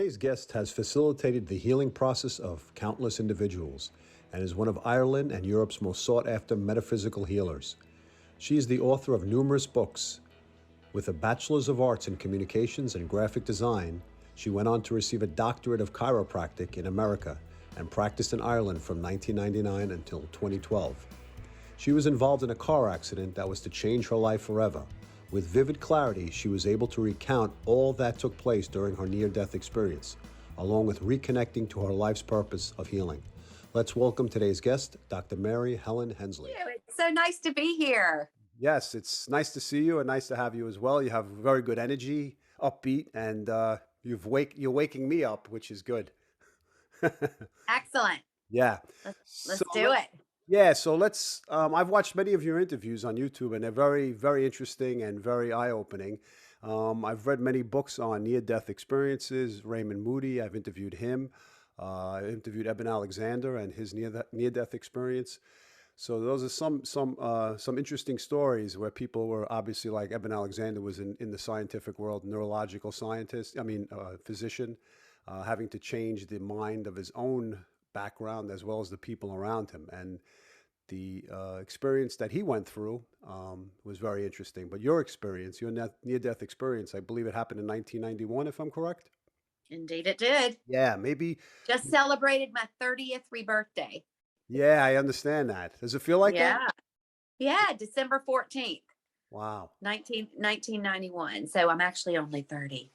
Today's guest has facilitated the healing process of countless individuals and is one of Ireland and Europe's most sought-after metaphysical healers. She is the author of numerous books. With a Bachelor of Arts in Communications and Graphic Design, she went on to receive a Doctorate of Chiropractic in America and practiced in Ireland from 1999 until 2012. She was involved in a car accident that was to change her life forever. With vivid clarity, she was able to recount all that took place during her near-death experience, along with reconnecting to her life's purpose of healing. Let's welcome today's guest, Dr. Mary Helen Hensley. It's so nice to be here. Yes, it's nice to see you and nice to have you as well. You have very good energy, upbeat, and you're waking me up, which is good. Excellent. Yeah. Let's do it. Yeah, so let's, I've watched many of your interviews on YouTube and they're very, very interesting and very eye-opening. I've read many books on near-death experiences. Raymond Moody, I've interviewed him. I interviewed Eben Alexander and his near-death experience. So those are some interesting stories where people were obviously, like Eben Alexander was in the scientific world, neurological scientist, physician, having to change the mind of his own background as well as the people around him. And the experience that he went through was very interesting. But your experience, your near-death experience, I believe it happened in 1991, if I'm correct? Indeed it did. Yeah, maybe. Just celebrated my 30th rebirthday. Yeah, I understand that. Does it feel like that? Yeah, December 14th. Wow. 1991. So I'm actually only 30.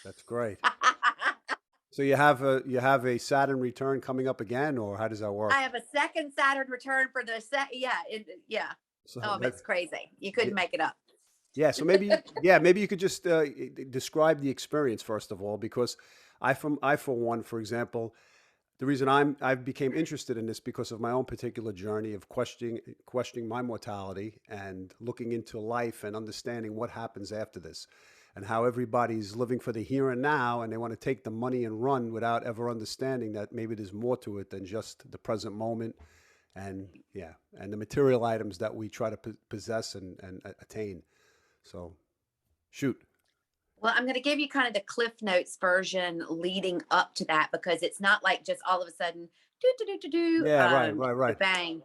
That's great. So you have a Saturn return coming up again, or how does that work? I have a second Saturn return for the So it's crazy. You couldn't make it up. Yeah, so maybe you could just describe the experience first of all, because I for one, for example, the reason I became interested in this because of my own particular journey of questioning my mortality and looking into life and understanding what happens after this, and how everybody's living for the here and now, and they want to take the money and run without ever understanding that maybe there's more to it than just the present moment and the material items that we try to possess and attain. So, shoot. Well, I'm going to give you kind of the Cliff Notes version leading up to that, because it's not like just all of a sudden, right. Bang.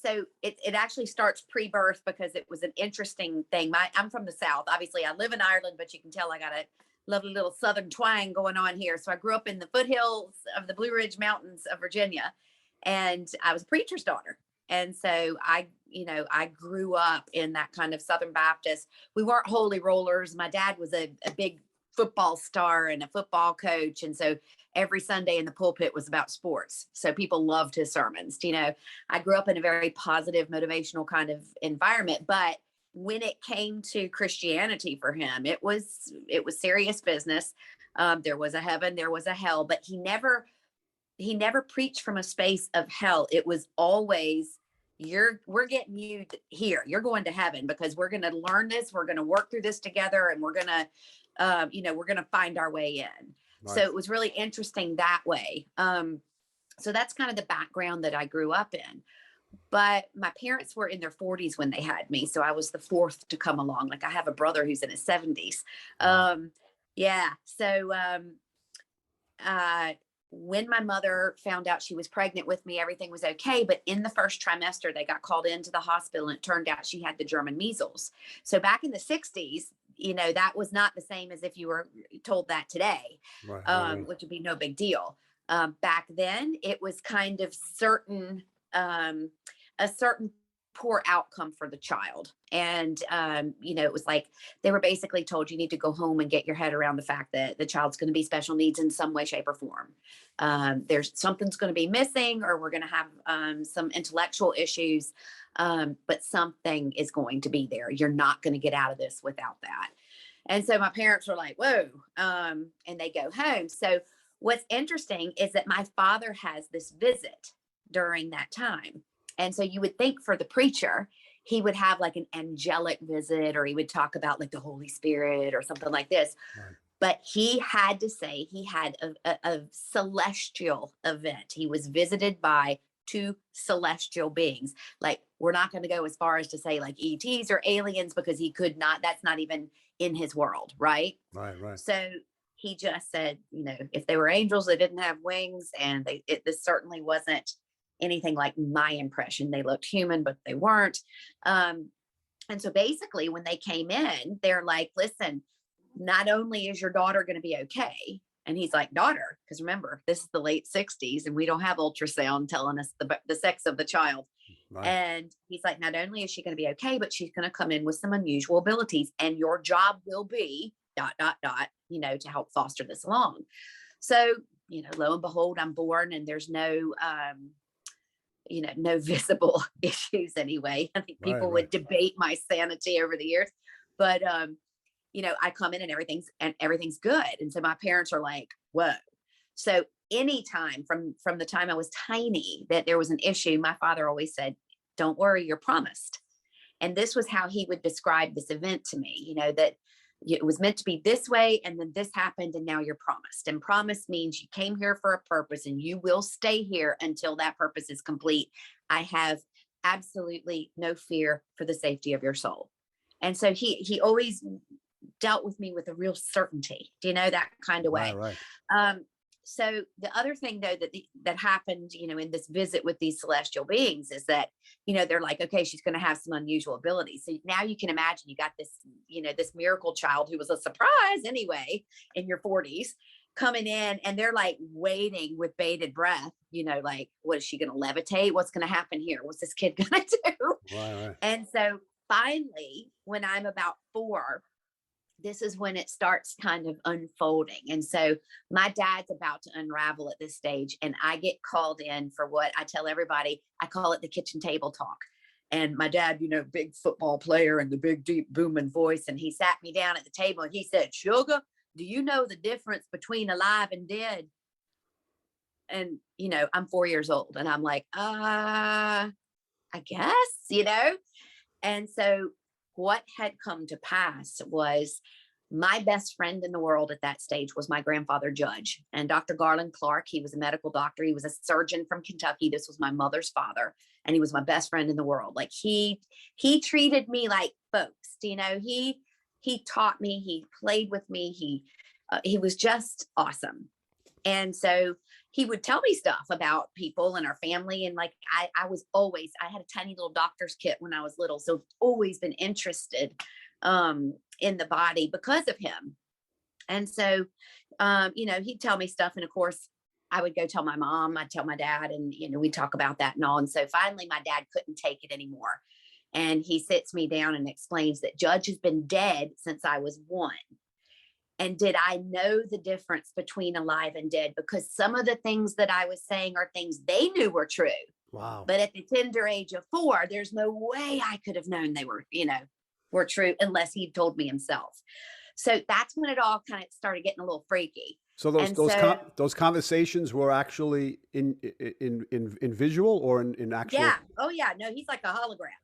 So it actually starts pre-birth, because it was an interesting thing. I'm from the South. Obviously, I live in Ireland, but you can tell I got a lovely little Southern twang going on here. So I grew up in the foothills of the Blue Ridge Mountains of Virginia, and I was a preacher's daughter. And so I grew up in that kind of Southern Baptist. We weren't holy rollers. My dad was a big football star and a football coach. And so every Sunday in the pulpit was about sports. So people loved his sermons. I grew up in a very positive, motivational kind of environment. But when it came to Christianity for him, it was serious business. There was a heaven, there was a hell, but he never preached from a space of hell. It was always, we're getting you here. You're going to heaven because we're going to learn this. We're going to work through this together, and we're going to find our way in. Right. So it was really interesting that way. So that's kind of the background that I grew up in. But my parents were in their 40s when they had me. So I was the fourth to come along. Like, I have a brother who's in his 70s. When my mother found out she was pregnant with me, everything was okay. But in the first trimester, they got called into the hospital, and it turned out she had the German measles. So back in the 60s, that was not the same as if you were told that today, right. Which would be no big deal. Back then, it was kind of a certain poor outcome for the child. And, it was like they were basically told, you need to go home and get your head around the fact that the child's going to be special needs in some way, shape, or form. Something's going to be missing, or we're going to have some intellectual issues, but something is going to be there. You're not going to get out of this without that. And so my parents were like, whoa, and they go home. So what's interesting is that my father has this visit during that time. And so you would think for the preacher, he would have like an angelic visit, or he would talk about like the Holy Spirit or something like this. Right. But he had to say he had a celestial event. He was visited by two celestial beings. Like, we're not going to go as far as to say like ETs or aliens, because he could not, that's not even in his world. Right. Right. So he just said, if they were angels, they didn't have wings. And this certainly wasn't anything like my impression. They looked human, but they weren't. And so basically when they came in, they're like, listen, not only is your daughter going to be okay. And he's like, daughter, because remember, this is the late 60s and we don't have ultrasound telling us the sex of the child. Right. And he's like, not only is she going to be okay, but she's going to come in with some unusual abilities, and your job will be ... to help foster this along. So, lo and behold, I'm born, and there's no, no visible issues anyway. I think people would debate my sanity over the years, but, I come in and everything's good. And so my parents are like, whoa. So anytime from the time I was tiny that there was an issue, my father always said, don't worry, you're promised. And this was how he would describe this event to me, that it was meant to be this way, and then this happened, and now you're promised. And promise means you came here for a purpose, and you will stay here until that purpose is complete. I have absolutely no fear for the safety of your soul. And so he always dealt with me with a real certainty, that kind of way. Right. So the other thing, though, that happened, in this visit with these celestial beings is that, they're like, okay, she's going to have some unusual abilities. So now you can imagine you got this, this miracle child who was a surprise anyway in your 40s coming in, and they're like waiting with bated breath, like, what is she going to levitate? What's going to happen here? What's this kid going to do? Right. And so finally, when I'm about 4, this is when it starts kind of unfolding. And so my dad's about to unravel at this stage, and I get called in for what I tell everybody, I call it the kitchen table talk. And my dad, big football player and the big, deep booming voice. And he sat me down at the table and he said, Sugar, do you know the difference between alive and dead? And, I'm 4 years old, and I'm like, I guess, And so what had come to pass was my best friend in the world at that stage was my grandfather, Judge, and Dr. Garland Clark. He was a medical doctor. He was a surgeon from Kentucky. This was my mother's father, and he was my best friend in the world. Like he treated me like folks, he taught me, he played with me. He was just awesome. And so he would tell me stuff about people and our family. And like, I had a tiny little doctor's kit when I was little. So always been interested in the body because of him. And so, he'd tell me stuff. And of course I would go tell my mom, I'd tell my dad, and, we'd talk about that and all. And so finally my dad couldn't take it anymore. And he sits me down and explains that Judge has been dead since I was 1. And did I know the difference between alive and dead? Because some of the things that I was saying are things they knew were true. Wow. But at the tender age of 4, there's no way I could have known they were, were true unless he told me himself. So that's when it all kind of started getting a little freaky. So those conversations were actually in visual or in actual? Yeah. Oh yeah. No, he's like a hologram.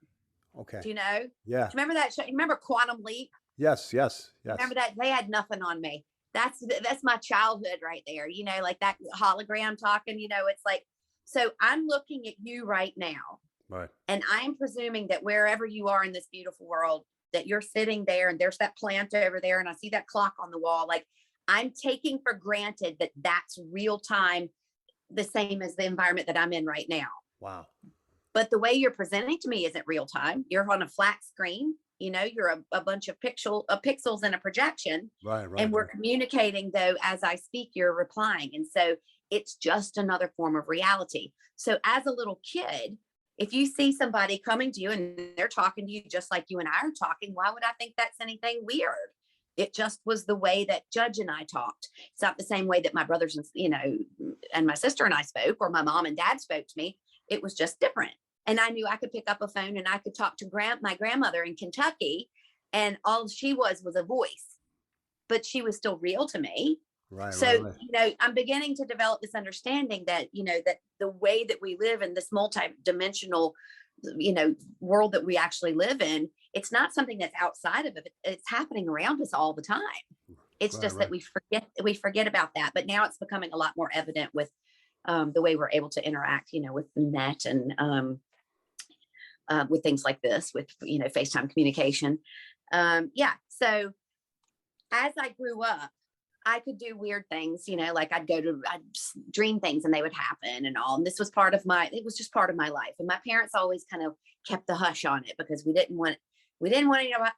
Okay. Do you know? Yeah. Do you remember that show? You remember Quantum Leap? Yes. Remember that? They had nothing on me. That's my childhood right there. Like that hologram talking, it's like, so I'm looking at you right now. Right. And I'm presuming that wherever you are in this beautiful world, that you're sitting there and there's that plant over there. And I see that clock on the wall. Like I'm taking for granted that that's real time, the same as the environment that I'm in right now. Wow. But the way you're presenting to me isn't real time. You're on a flat screen. You're a bunch of pixels in a projection. Right. And we're communicating, though, as I speak, you're replying. And so it's just another form of reality. So as a little kid, if you see somebody coming to you and they're talking to you just like you and I are talking, why would I think that's anything weird? It just was the way that Judge and I talked. It's not the same way that my brothers and my sister and I spoke, or my mom and dad spoke to me. It was just different. And I knew I could pick up a phone and I could talk to my grandmother in Kentucky, and all she was a voice, but she was still real to me. Right. So, I'm beginning to develop this understanding that, that the way that we live in this multi-dimensional, world that we actually live in, it's not something that's outside of it. It's happening around us all the time. It's just that we forget about that. But now it's becoming a lot more evident with the way we're able to interact, with the net and with things like this, with, FaceTime communication. So as I grew up, I could do weird things, like I'd dream things and they would happen and all. And this was it was just part of my life. And my parents always kind of kept the hush on it because we didn't want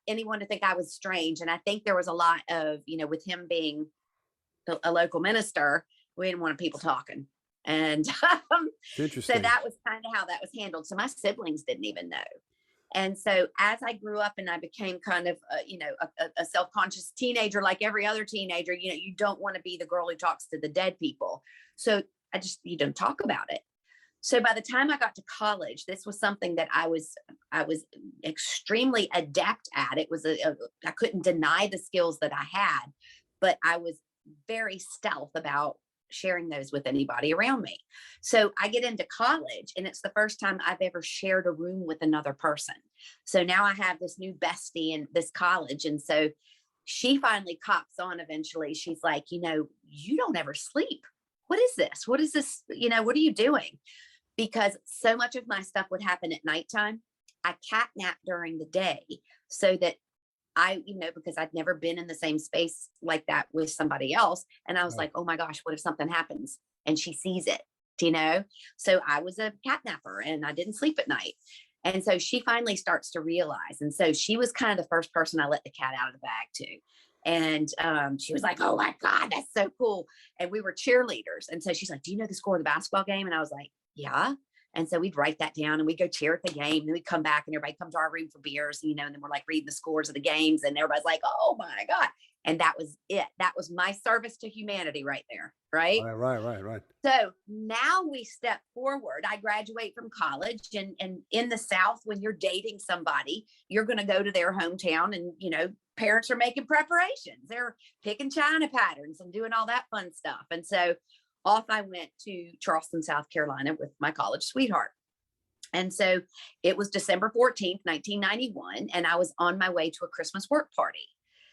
anyone to think I was strange. And I think there was a lot of, with him being a local minister, we didn't want people talking. And Interesting. so that was kind of how that was handled. So my siblings didn't even know. And so as I grew up and I became kind of, a self-conscious teenager, like every other teenager, you don't want to be the girl who talks to the dead people. So you don't talk about it. So by the time I got to college, this was something that I was extremely adept at. It was I couldn't deny the skills that I had, but I was very stealth about sharing those with anybody around me. So I get into college and it's the first time I've ever shared a room with another person. So now I have this new bestie in this college. And so she finally cops on eventually. She's like, you don't ever sleep. What is this? What is this? What are you doing? Because so much of my stuff would happen at nighttime. I catnap during the day so that because I'd never been in the same space like that with somebody else. And I was like, oh my gosh, what if something happens and she sees it, So I was a catnapper and I didn't sleep at night. And so she finally starts to realize. And so she was kind of the first person I let the cat out of the bag to. And she was like, oh my God, that's so cool. And we were cheerleaders. And so she's like, do you know the score of the basketball game? And I was like, yeah. And so we'd write that down and we'd go cheer at the game. And then we'd come back and everybody come to our room for beers, and then we're like reading the scores of the games and everybody's like, oh my God. And that was it. That was my service to humanity right there. Right. Right. So now we step forward. I graduate from college and in the South, when you're dating somebody, you're going to go to their hometown and, parents are making preparations. They're picking china patterns and doing all that fun stuff. And so off I went to Charleston, South Carolina with my college sweetheart. And so it was December 14th, 1991, and I was on my way to a Christmas work party.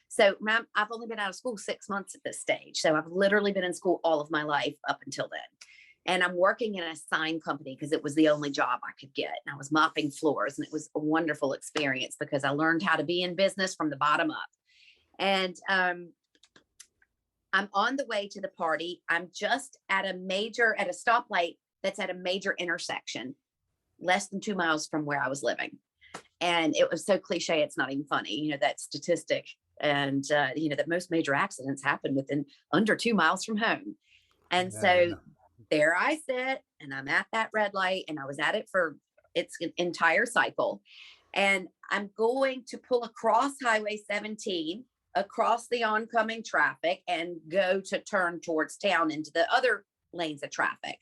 So I've only been out of school 6 months at this stage. So I've literally been in school all of my life up until then. And I'm working in a sign company because it was the only job I could get. And I was mopping floors, and it was a wonderful experience because I learned how to be in business from the bottom up. And I'm on the way to the party. I'm just at a stoplight that's at a major intersection, less than 2 miles from where I was living. And it was so cliche, it's not even funny, that statistic. And, that most major accidents happen within under 2 miles from home. And there I sit and I'm at that red light, and I was at it for its entire cycle. And I'm going to pull across Highway 17, across the oncoming traffic, and go to turn towards town into the other lanes of traffic.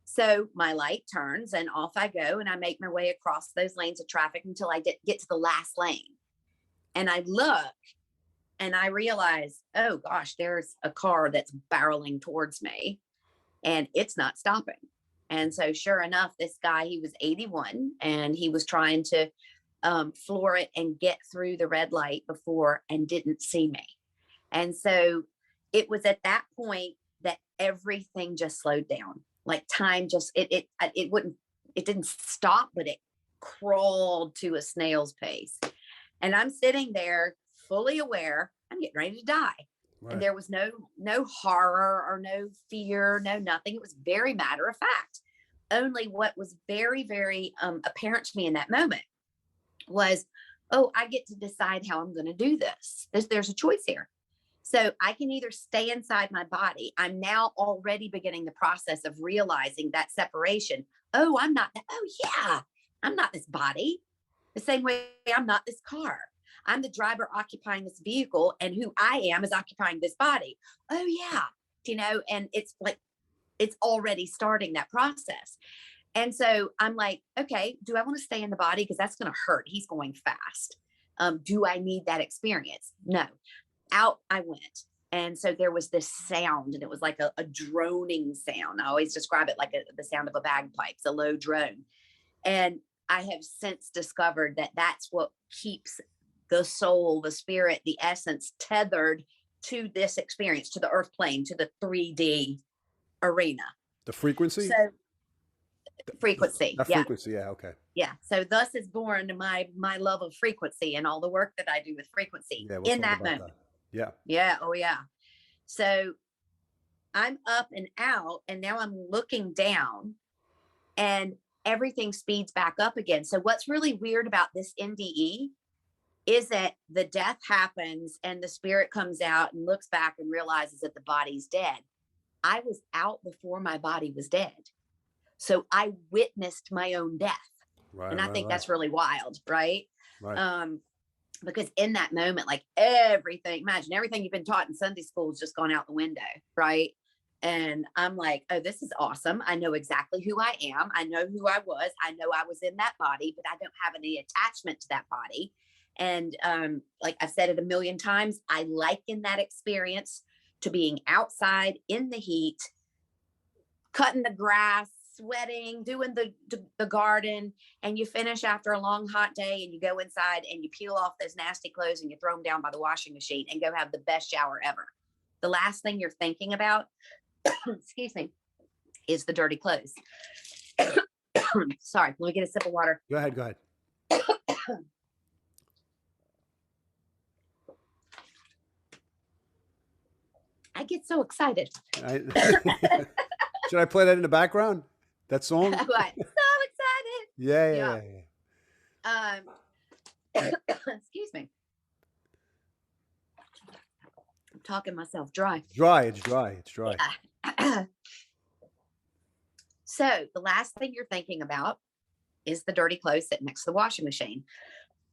So my light turns and off I go, and I make my way across those lanes of traffic until I get to the last lane. And I look and I realize, oh gosh, there's a car that's barreling towards me and it's not stopping. And so sure enough, this guy, he was 81 and he was trying to floor it and get through the red light before and didn't see me. And so it was at that point that everything just slowed down. Like time just, it didn't stop, but it crawled to a snail's pace. And I'm sitting there fully aware I'm getting ready to die. Right. And there was no horror or no fear, no nothing. It was very matter of fact. Only what was very, very apparent to me in that moment was, oh, I get to decide how I'm going to do this. There's a choice here. So I can either stay inside my body. I'm now already beginning the process of realizing that separation. Oh, I'm not that. Oh, yeah, I'm not this body. The same way I'm not this car. I'm the driver occupying this vehicle, and who I am is occupying this body. Oh, yeah. And it's like, it's already starting that process. And so I'm like, okay, do I want to stay in the body? Because that's going to hurt. He's going fast. Do I need that experience? No. Out I went. And so there was this sound, and it was like a droning sound. I always describe it like the sound of a bagpipes, a low drone. And I have since discovered that that's what keeps the soul, the spirit, the essence tethered to this experience, to the earth plane, to the 3D arena. The frequency? So frequency. The frequency, yeah, okay. Yeah. So thus is born my love of frequency and all the work that I do with frequency in that moment. Yeah. Yeah. Oh, yeah. So I'm up and out, and now I'm looking down, and everything speeds back up again. So what's really weird about this NDE is that the death happens and the spirit comes out and looks back and realizes that the body's dead. I was out before my body was dead. So I witnessed my own death. Right, And I right, think right, that's really wild, right? right. Because in that moment, like everything, imagine everything you've been taught in Sunday school has just gone out the window, right? And I'm like, oh, this is awesome. I know exactly who I am. I know who I was. I know I was in that body, but I don't have any attachment to that body. And like I've said it a million times, I liken that experience to being outside in the heat, cutting the grass, sweating, doing the garden, and you finish after a long hot day and you go inside and you peel off those nasty clothes and you throw them down by the washing machine and go have the best shower ever. The last thing you're thinking about, excuse me, is the dirty clothes. Sorry, let me get a sip of water. Go ahead, go ahead. I get so excited. Should I play that in the background? That song? What? So excited. Yeah. Excuse me. I'm talking myself dry. It's dry. Yeah. So the last thing you're thinking about is the dirty clothes sitting next to the washing machine.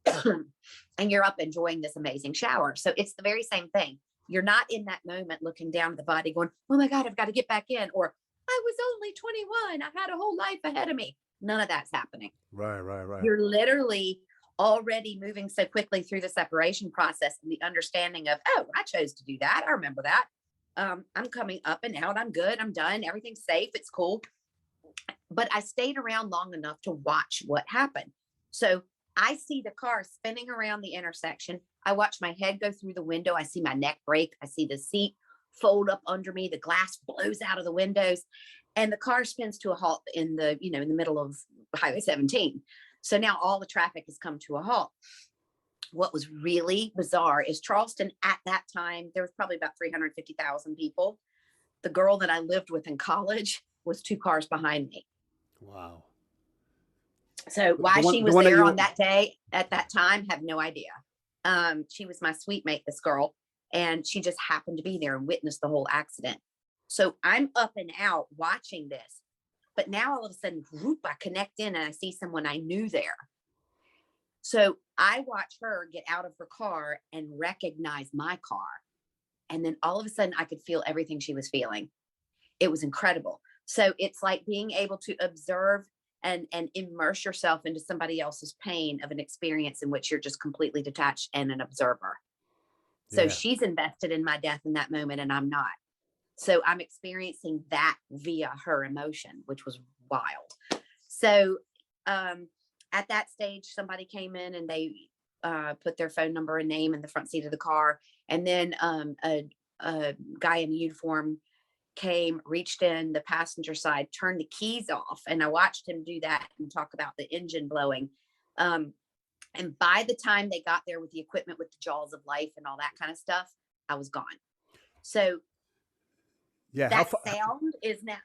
And you're up enjoying this amazing shower. So it's the very same thing. You're not in that moment looking down at the body going, oh my God, I've got to get back in. Or I was only 21. I had a whole life ahead of me. None of that's happening. Right. You're literally already moving so quickly through the separation process and the understanding of, oh, I chose to do that. I remember that. I'm coming up and out. I'm good. I'm done. Everything's safe. It's cool. But I stayed around long enough to watch what happened. So I see the car spinning around the intersection. I watch my head go through the window. I see my neck break. I see the seat fold up under me. The glass blows out of the windows, and the car spins to a halt in the middle of Highway 17. So now all the traffic has come to a halt. What was really bizarre is Charleston at that time, there was probably about 350,000 people. The girl that I lived with in college was 2 cars behind me. Wow. So why she was there on that day at that time, have no idea. She was my suite mate, this girl, and she just happened to be there and witnessed the whole accident. So I'm up and out watching this, but now all of a sudden, whoop, I connect in and I see someone I knew there. So I watch her get out of her car and recognize my car. And then all of a sudden I could feel everything she was feeling. It was incredible. So it's like being able to observe and immerse yourself into somebody else's pain of an experience in which you're just completely detached and an observer. So she's invested in my death in that moment and I'm not. So I'm experiencing that via her emotion, which was wild. So at that stage, somebody came in and they put their phone number and name in the front seat of the car. And then a guy in uniform came, reached in the passenger side, turned the keys off. And I watched him do that and talk about the engine blowing. And by the time they got there with the equipment, with the jaws of life and all that kind of stuff, I was gone. So that sound is now.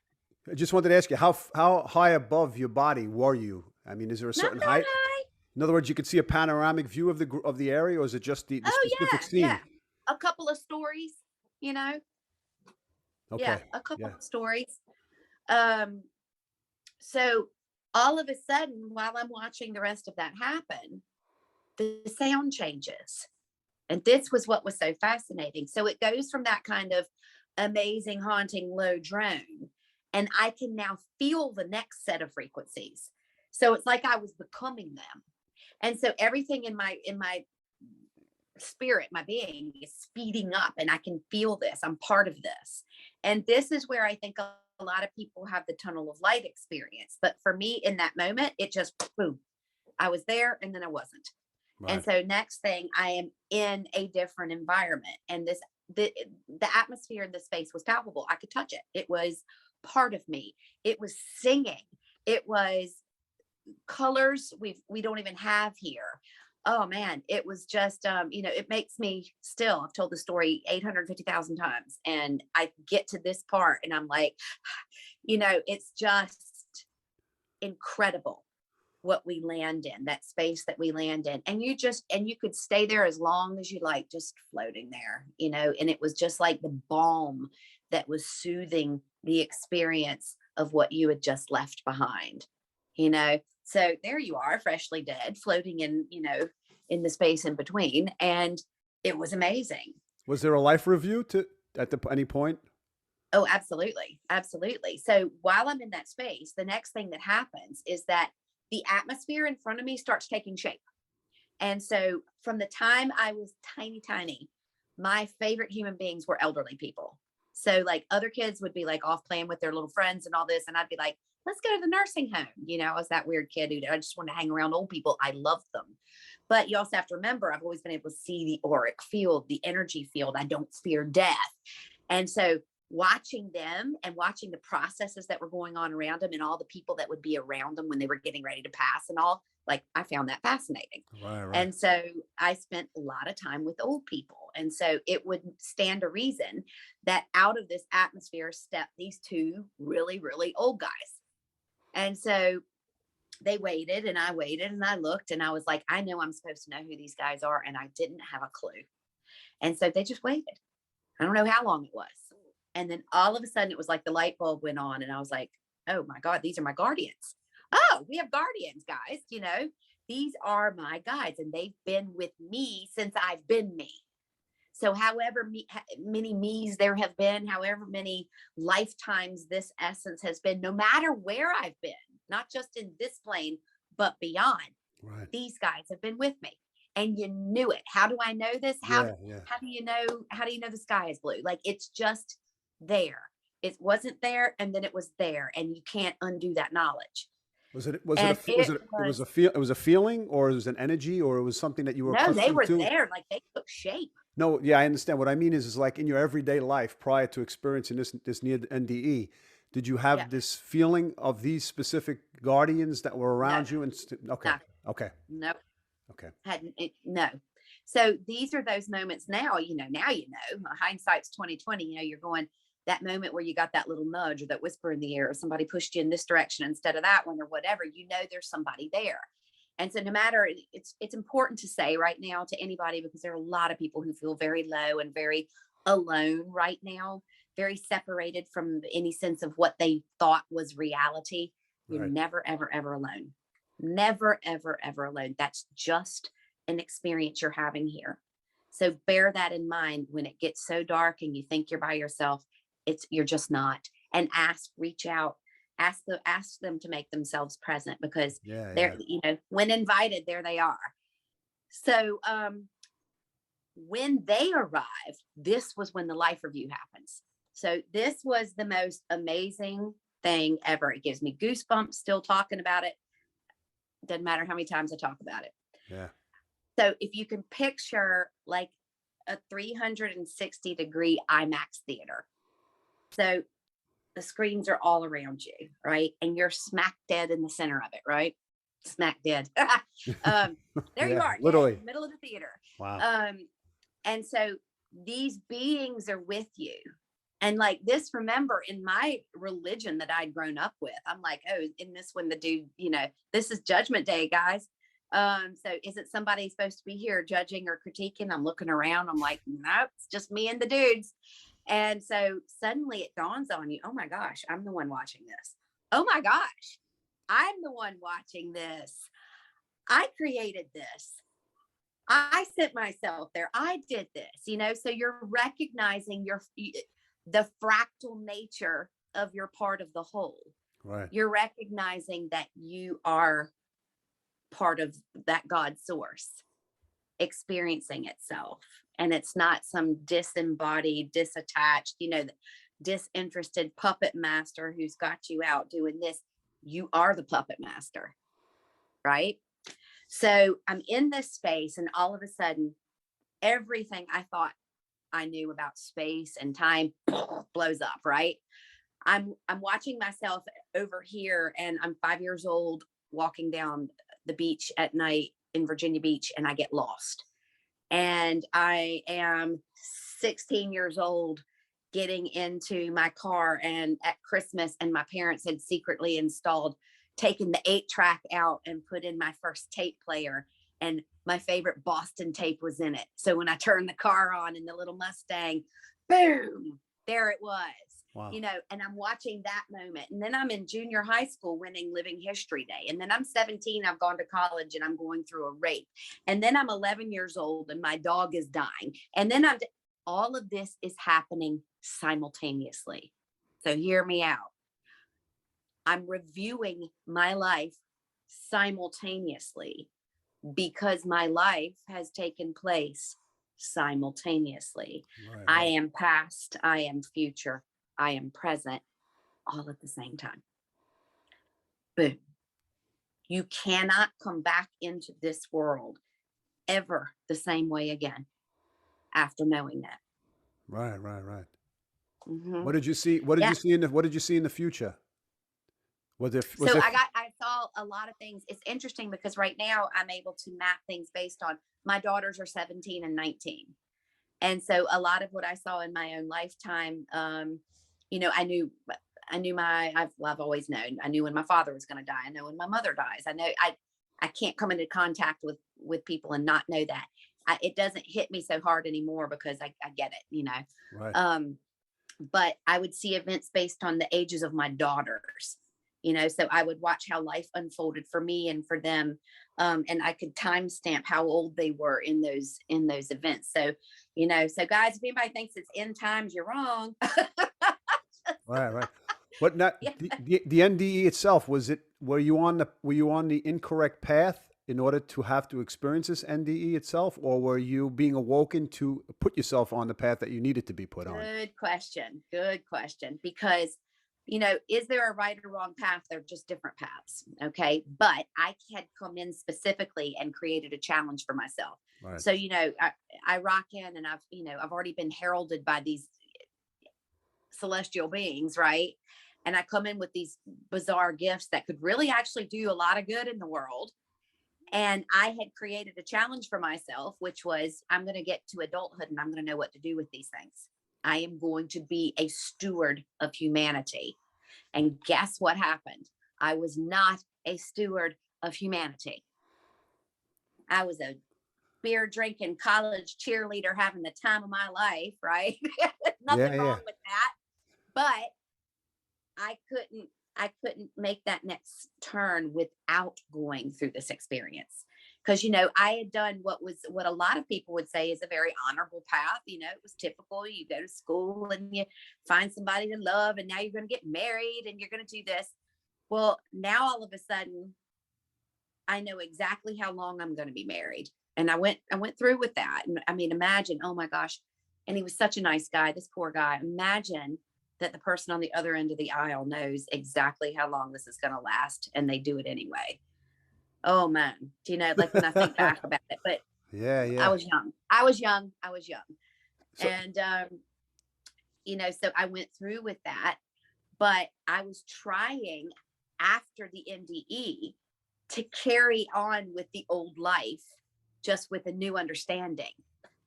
I just wanted to ask you, how high above your body were you? I mean, is there a certain height? High. In other words, you could see a panoramic view of the area, or is it just the specific scene? Yeah, a couple of stories, Okay. Yeah, a couple of stories. So all of a sudden, while I'm watching the rest of that happen, the sound changes. And this was what was so fascinating. So it goes from that kind of amazing, haunting, low drone, and I can now feel the next set of frequencies. So it's like I was becoming them. And so everything in my spirit, my being, is speeding up, and I can feel this. I'm part of this. And this is where I think a lot of people have the tunnel of light experience. But for me in that moment, it just boom, I was there and then I wasn't. Right. And so next thing, I am in a different environment, and the atmosphere in this space was palpable. I could touch it. It was part of me. It was singing. It was colors we don't even have here. oh man, it was just, it makes me still, I've told the story 850,000 times, and I get to this part and I'm like, it's just incredible what we land in, that space that we land in. And you could stay there as long as you like, just floating there, and it was just like the balm that was soothing the experience of what you had just left behind, So there you are, freshly dead, floating in the space in between. And it was amazing. Was there a life review at any point? Oh, absolutely. Absolutely. So while I'm in that space, the next thing that happens is that the atmosphere in front of me starts taking shape. And so from the time I was tiny, my favorite human beings were elderly people. So like other kids would be like off playing with their little friends and all this. And I'd be like, let's go to the nursing home. I was that weird kid who I just want to hang around old people. I love them. But you also have to remember, I've always been able to see the auric field, the energy field. I don't fear death. And so watching them and watching the processes that were going on around them and all the people that would be around them when they were getting ready to pass and all, like I found that fascinating. Right. And so I spent a lot of time with old people. And so it would stand to reason that out of this atmosphere stepped these two really, really old guys. And so they waited and I waited and I looked and I was like, I know I'm supposed to know who these guys are. And I didn't have a clue. And so they just waited. I don't know how long it was. And then all of a sudden it was like the light bulb went on and I was like, oh my God, these are my guardians. Oh, we have guardians, guys. These are my guides and they've been with me since I've been me. So however many me's there have been, however many lifetimes this essence has been, no matter where I've been, not just in this plane, but beyond, Right. These guys have been with me. And you knew it. How do I know this? How do you know the sky is blue? Like it's just there. It wasn't there and then it was there and you can't undo that knowledge. Was it a feeling, or it was an energy, or it was something that you were No, they accustomed were to? there, like they took shape. No, yeah, I understand. What I mean is like in your everyday life prior to experiencing this near NDE, did you have this feeling of these specific guardians that were around you? Okay. No. Okay. Nope. Okay. No. So these are those moments now, hindsight's 2020, you're going, that moment where you got that little nudge or that whisper in the air, or somebody pushed you in this direction instead of that one or whatever, there's somebody there. And so no matter, it's important to say right now to anybody, because there are a lot of people who feel very low and very alone right now, very separated from any sense of what they thought was reality. You're Right. never, ever, ever alone. Never, ever, ever alone. That's just an experience you're having here. So bear that in mind when it gets so dark and you think you're by yourself. You're just not. And reach out, ask them to make themselves present, because they're, when invited, there they are. So when they arrive, this was when the life review happens. So this was the most amazing thing ever. It gives me goosebumps still talking about it. Doesn't matter how many times I talk about it. Yeah. So if you can picture like a 360-degree IMAX theater. So the screens are all around you, right? And you're smack dead in the center of it, right? Smack dead. There you are, literally in the middle of the theater. Wow. And so these beings are with you. And like this, remember, in my religion that I'd grown up with, I'm like, oh, in this one, the dude, this is Judgment Day, guys. So isn't somebody supposed to be here judging or critiquing? I'm looking around. I'm like, nope, it's just me and the dudes. And so suddenly it dawns on you, oh my gosh, I'm the one watching this. Oh my gosh, I'm the one watching this. I created this. I sent myself there. I did this, so you're recognizing the fractal nature of your part of the whole. Right. You're recognizing that you are part of that God source experiencing itself. And it's not some disembodied, disattached, disinterested puppet master who's got you out doing this. You are the puppet master, right? So I'm in this space and all of a sudden, everything I thought I knew about space and time blows up, right? I'm watching myself over here and I'm 5 years old walking down the beach at night in Virginia Beach and I get lost. And I am 16 years old getting into my car and at Christmas, and my parents had secretly taken the 8-track out and put in my first tape player. And my favorite Boston tape was in it. So when I turned the car on in the little Mustang, boom, there it was. Wow. And I'm watching that moment. And then I'm in junior high school winning Living History Day. And then I'm 17, I've gone to college and I'm going through a rape. And then I'm 11 years old and my dog is dying. And then all of this is happening simultaneously. So hear me out. I'm reviewing my life simultaneously because my life has taken place simultaneously. Right, I right. am past, I am future, I am present, all at the same time. Boom. You cannot come back into this world ever the same way again after knowing that. Right, right, right. Mm-hmm. What did you see? What did you see in the future? So I saw a lot of things. It's interesting because right now I'm able to map things based on my daughters are 17 and 19. And so a lot of what I saw in my own lifetime, I've always known, I knew when my father was going to die. I know when my mother dies. I know I can't come into contact with people and not know that. It doesn't hit me so hard anymore because I get it, Right. But I would see events based on the ages of my daughters, so I would watch how life unfolded for me and for them. And I could timestamp how old they were in those events. So, so guys, if anybody thinks it's end times, you're wrong. Right, right. But not Yeah. the NDE itself, were you on the incorrect path in order to have to experience this NDE itself, or were you being awoken to put yourself on the path that you needed to be put on? Good question. Good question. Because, is there a right or wrong path? They're just different paths. Okay. But I had come in specifically and created a challenge for myself. Right. So, I rock in and I've already been heralded by these celestial beings, right? And I come in with these bizarre gifts that could really actually do a lot of good in the world. And I had created a challenge for myself, which was I'm going to get to adulthood and I'm going to know what to do with these things. I am going to be a steward of humanity. And guess what happened? I was not a steward of humanity. I was a beer drinking college cheerleader having the time of my life, right? Nothing wrong with that. But I couldn't make that next turn without going through this experience. Because, I had done what a lot of people would say is a very honorable path. It was typical. You go to school and you find somebody to love, and now you're going to get married and you're going to do this. Well, now all of a sudden, I know exactly how long I'm going to be married. And I went through with that. And I mean, imagine, oh my gosh. And he was such a nice guy, this poor guy. Imagine that the person on the other end of the aisle knows exactly how long this is going to last, and they do it anyway. Oh man, like when I think back about it, but yeah. I was young. So, And, so I went through with that, but I was trying after the NDE to carry on with the old life, just with a new understanding,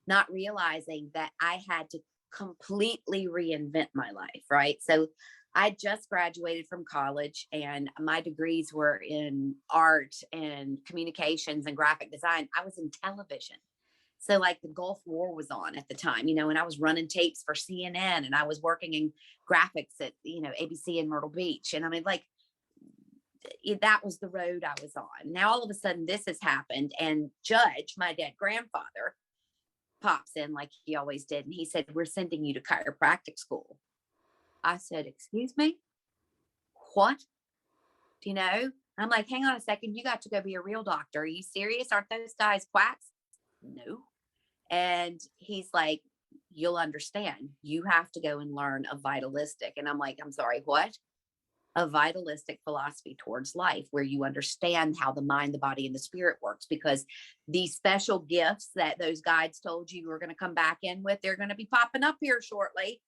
not realizing that I had to completely reinvent my life. Right. So I just graduated from college and my degrees were in art and communications and graphic design. I was in television. So like the Gulf War was on at the time, and I was running tapes for CNN and I was working in graphics at, ABC in Myrtle Beach. And I mean, like, that was the road I was on. Now, all of a sudden this has happened, and Judge, my dead grandfather, pops in like he always did. And he said, "We're sending you to chiropractic school." I said, "Excuse me? What?" I'm like, "Hang on a second. You got to go be a real doctor. Are you serious? Aren't those guys quacks?" No. And he's like, "You'll understand. You have to go and learn a vitalistic." And I'm like, "I'm sorry, what?" A vitalistic philosophy towards life, where you understand how the mind, the body, and the spirit works, because these special gifts that those guides told you were going to come back in with, they're going to be popping up here shortly,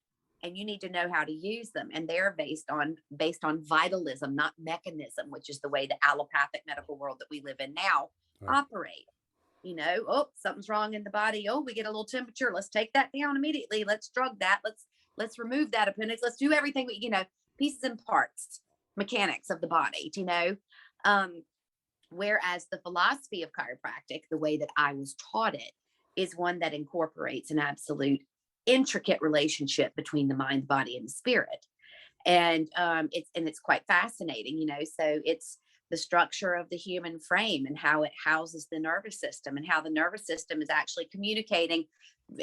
and you need to know how to use them. And they're based on vitalism, not mechanism, which is the way the allopathic medical world that we live in now operate. Oh, something's wrong in the body. Oh, we get a little temperature. Let's take that down immediately. Let's drug that. Let's remove that appendix. Let's do everything pieces and parts, mechanics of the body, Um, whereas the philosophy of chiropractic, the way that I was taught it, is one that incorporates an absolute intricate relationship between the mind, body, and the spirit. And it's quite fascinating, so it's the structure of the human frame and how it houses the nervous system, and how the nervous system is actually communicating,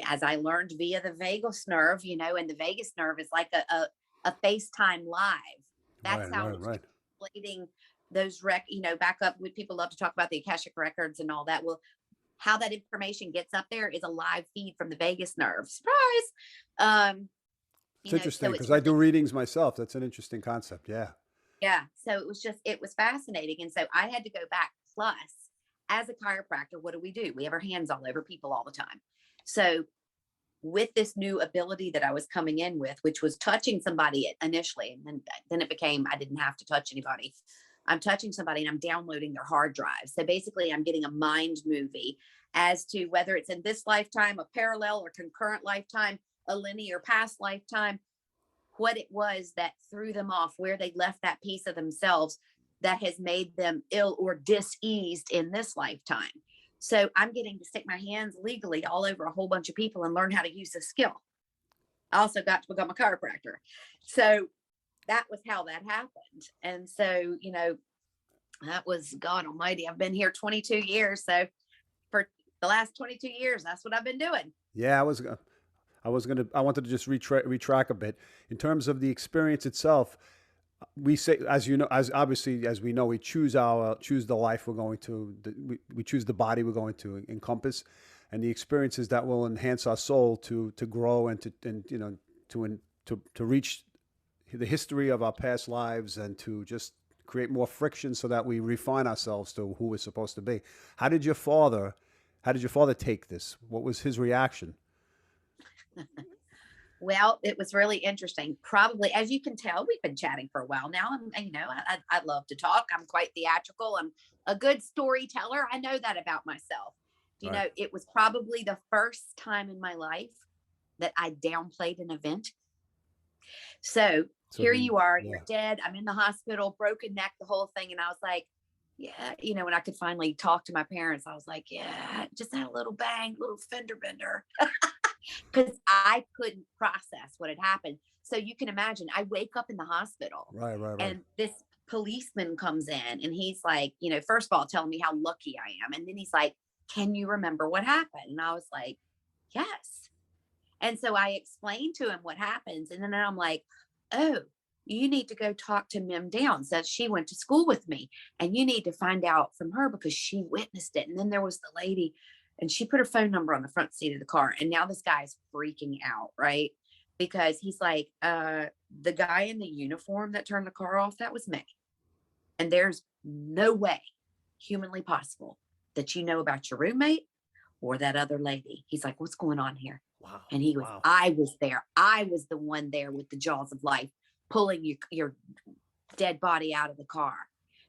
as I learned, via the vagus nerve, and the vagus nerve is like a FaceTime live. That's Right, how right, it's right. translating those back up. With people love to talk about the Akashic records and all that. Well, how that information gets up there is a live feed from the vagus nerve. Surprise. It's interesting So it's because I do really, readings myself. That's an interesting concept. Yeah. yeah. So it was fascinating. And so I had to go back. Plus, as a chiropractor, what do? We have our hands all over people all the time. So with this new ability that I was coming in with, which was touching somebody initially, and then it became, I didn't have to touch anybody. I'm touching somebody and I'm downloading their hard drive. So basically I'm getting a mind movie as to whether it's in this lifetime, a parallel or concurrent lifetime, a linear past lifetime, what it was that threw them off, where they left that piece of themselves that has made them ill or diseased in this lifetime. So I'm getting to stick my hands legally all over a whole bunch of people and learn how to use the skill. I also got to become a chiropractor. So that was how that happened. And so, that was, God almighty, I've been here 22 years. So for the last 22 years, that's what I've been doing. Yeah, I wanted to just retrack a bit in terms of the experience itself. We say, as you know, as obviously as we know, we choose the life we're going to, we choose the body we're going to encompass, and the experiences that will enhance our soul to grow and to reach the history of our past lives, and to just create more friction so that we refine ourselves to who we're supposed to be. How did your father take this? What was his reaction? Well, it was really interesting. Probably, as you can tell, we've been chatting for a while now. And I love to talk. I'm quite theatrical. I'm a good storyteller. I know that about myself. Right. It was probably the first time in my life that I downplayed an event. So So here you are, yeah. you're dead. I'm in the hospital, broken neck, the whole thing. And I was like, yeah, when I could finally talk to my parents, I was like, yeah, just had a little bang, little fender bender. Because I couldn't process what had happened. So you can imagine, I wake up in the hospital Right, right, right. and this policeman comes in and he's like, first of all, telling me how lucky I am. And then he's like, can you remember what happened? And I was like, yes. And so I explained to him what happens. And then I'm like, oh, you need to go talk to Mim Downs. That she went to school with me. And you need to find out from her because she witnessed it. And then there was the lady, and she put her phone number on the front seat of the car. And now this guy's freaking out, right? Because he's like, the guy in the uniform that turned the car off, that was me. And there's no way humanly possible that you know about your roommate or that other lady. He's like, what's going on here? Wow. And he was, Wow. I was there. I was the one there with the jaws of life, pulling your dead body out of the car.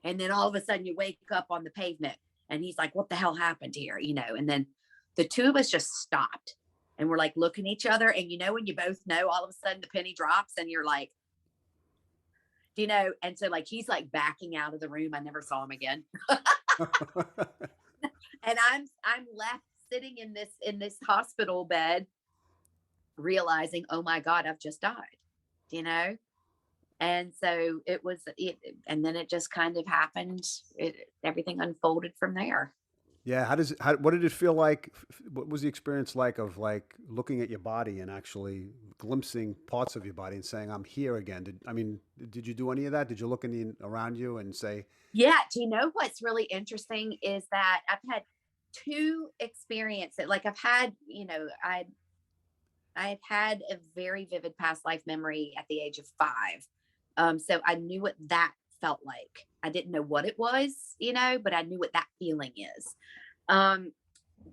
And then all of a sudden you wake up on the pavement and he's like, what the hell happened here? And then the two of us just stopped and we're like looking at each other. And when you both know, all of a sudden the penny drops and you're like, and so like, he's like backing out of the room. I never saw him again. And I'm left sitting in this hospital bed, realizing, oh my God, I've just died, And so and then it just kind of happened. Everything unfolded from there. Yeah. What did it feel like? What was the experience like of like looking at your body and actually glimpsing parts of your body and saying, I'm here again? Did you do any of that? Did you look around you and say, Yeah. Do you know what's really interesting is that I've had two experiences. Like I've had, I had a very vivid past life memory at the age of 5. So I knew what that felt like. I didn't know what it was, but I knew what that feeling is. Um,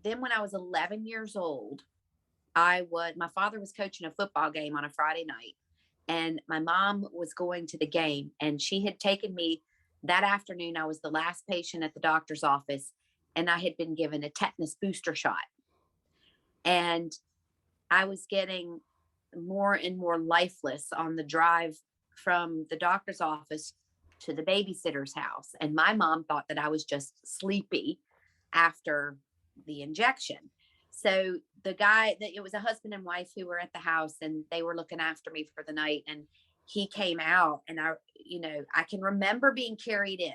then when I was 11 years old, my father was coaching a football game on a Friday night, and my mom was going to the game, and she had taken me that afternoon. I was the last patient at the doctor's office, and I had been given a tetanus booster shot. And I was getting more and more lifeless on the drive from the doctor's office to the babysitter's house. And my mom thought that I was just sleepy after the injection. So the guy, that it was a husband and wife who were at the house, and they were looking after me for the night. And he came out, and I can remember being carried in,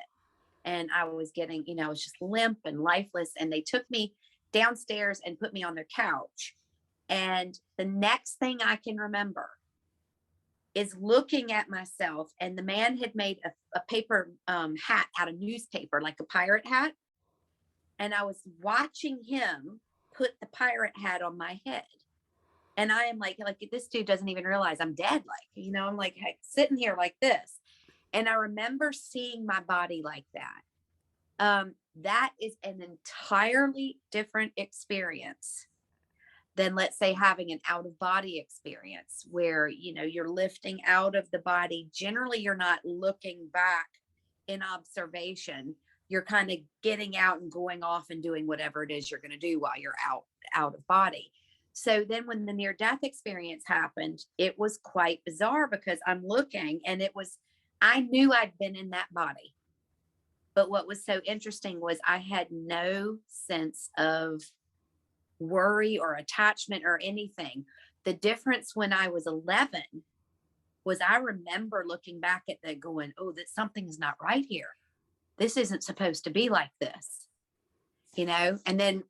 and I was getting, I was just limp and lifeless. And they took me downstairs and put me on their couch. And the next thing I can remember is looking at myself, and the man had made a paper hat out of newspaper, like a pirate hat. And I was watching him put the pirate hat on my head. And I am like, this dude doesn't even realize I'm dead. I'm like sitting here like this. And I remember seeing my body like that. That is an entirely different experience than, let's say, having an out of body experience where, you're lifting out of the body. Generally, you're not looking back in observation. You're kind of getting out and going off and doing whatever it is you're going to do while you're out of body. So then when the near death experience happened, it was quite bizarre, because I'm looking, and I knew I'd been in that body. But what was so interesting was I had no sense of worry or attachment or anything. The difference when I was 11 was I remember looking back at that going, oh, that something's not right here. This isn't supposed to be like this, And then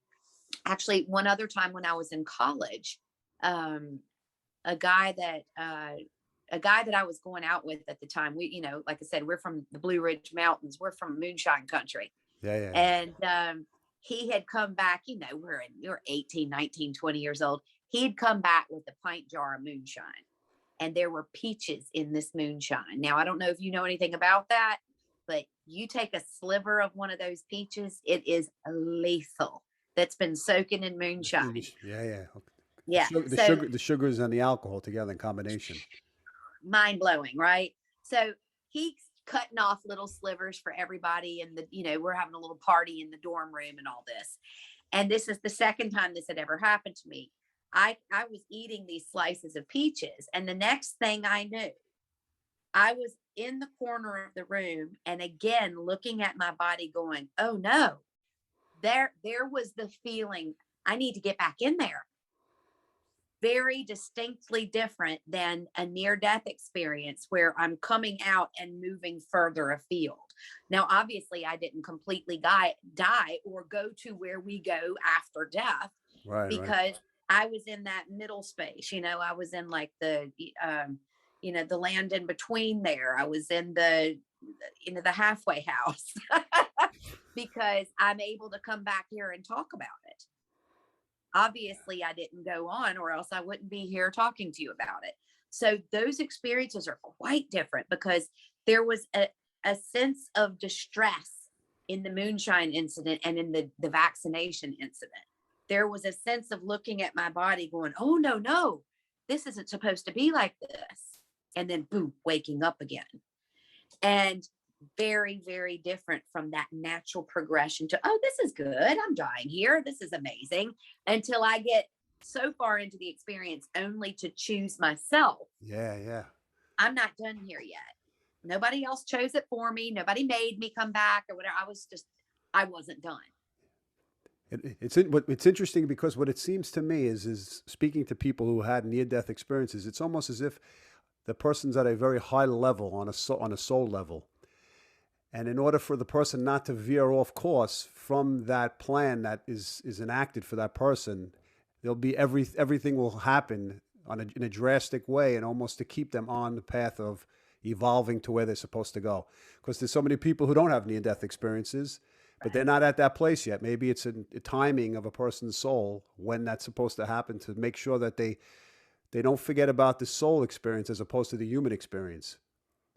actually one other time when I was in college, a guy that I was going out with at the time, we, like I said, we're from the Blue Ridge Mountains. We're from moonshine country. Yeah. And he had come back, we're 18, 19, 20 years old. He had come back with a pint jar of moonshine, and there were peaches in this moonshine. Now, I don't know if you know anything about that, but you take a sliver of one of those peaches, it is lethal. That's been soaking in moonshine. Yeah. Yeah. The sugars and the alcohol together in combination. Mind blowing, right? So he's cutting off little slivers for everybody, and we're having a little party in the dorm room and all this. And this is the second time this had ever happened to me. I was eating these slices of peaches, and the next thing I knew, I was in the corner of the room, and again looking at my body going, oh no, there was the feeling, I need to get back in there. Very distinctly different than a near-death experience where I'm coming out and moving further afield. Now, obviously, I didn't completely die or go to where we go after death, right? Because I was in that middle space. I was in like the land in between there. I was in the halfway house because I'm able to come back here and talk about it. Obviously, I didn't go on, or else I wouldn't be here talking to you about it. So those experiences are quite different, because there was a sense of distress in the moonshine incident and in the vaccination incident. There was a sense of looking at my body going, oh, no, this isn't supposed to be like this. And then boom, waking up again. And very, very different from that natural progression to, oh, this is good. I'm dying here. This is amazing. Until I get so far into the experience only to choose myself. Yeah. I'm not done here yet. Nobody else chose it for me. Nobody made me come back or whatever. I wasn't done. It's interesting, because what it seems to me is speaking to people who had near-death experiences, it's almost as if the person's at a very high level on a soul level. And in order for the person not to veer off course from that plan that is enacted for that person, there'll be everything will happen in a drastic way, and almost to keep them on the path of evolving to where they're supposed to go. Because there's so many people who don't have near-death experiences, but they're not at that place yet. Maybe it's a timing of a person's soul when that's supposed to happen, to make sure that they don't forget about the soul experience as opposed to the human experience.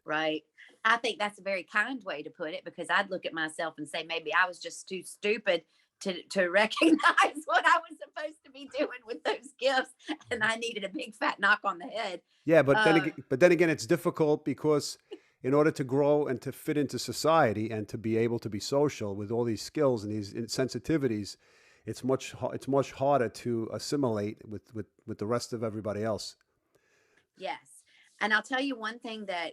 Right. I think that's a very kind way to put it, because I'd look at myself and say, maybe I was just too stupid to recognize what I was supposed to be doing with those gifts, and I needed a big fat knock on the head. Yeah, but then again, it's difficult, because in order to grow and to fit into society and to be able to be social with all these skills and these sensitivities, it's much harder to assimilate with the rest of everybody else. Yes. And I'll tell you one thing that,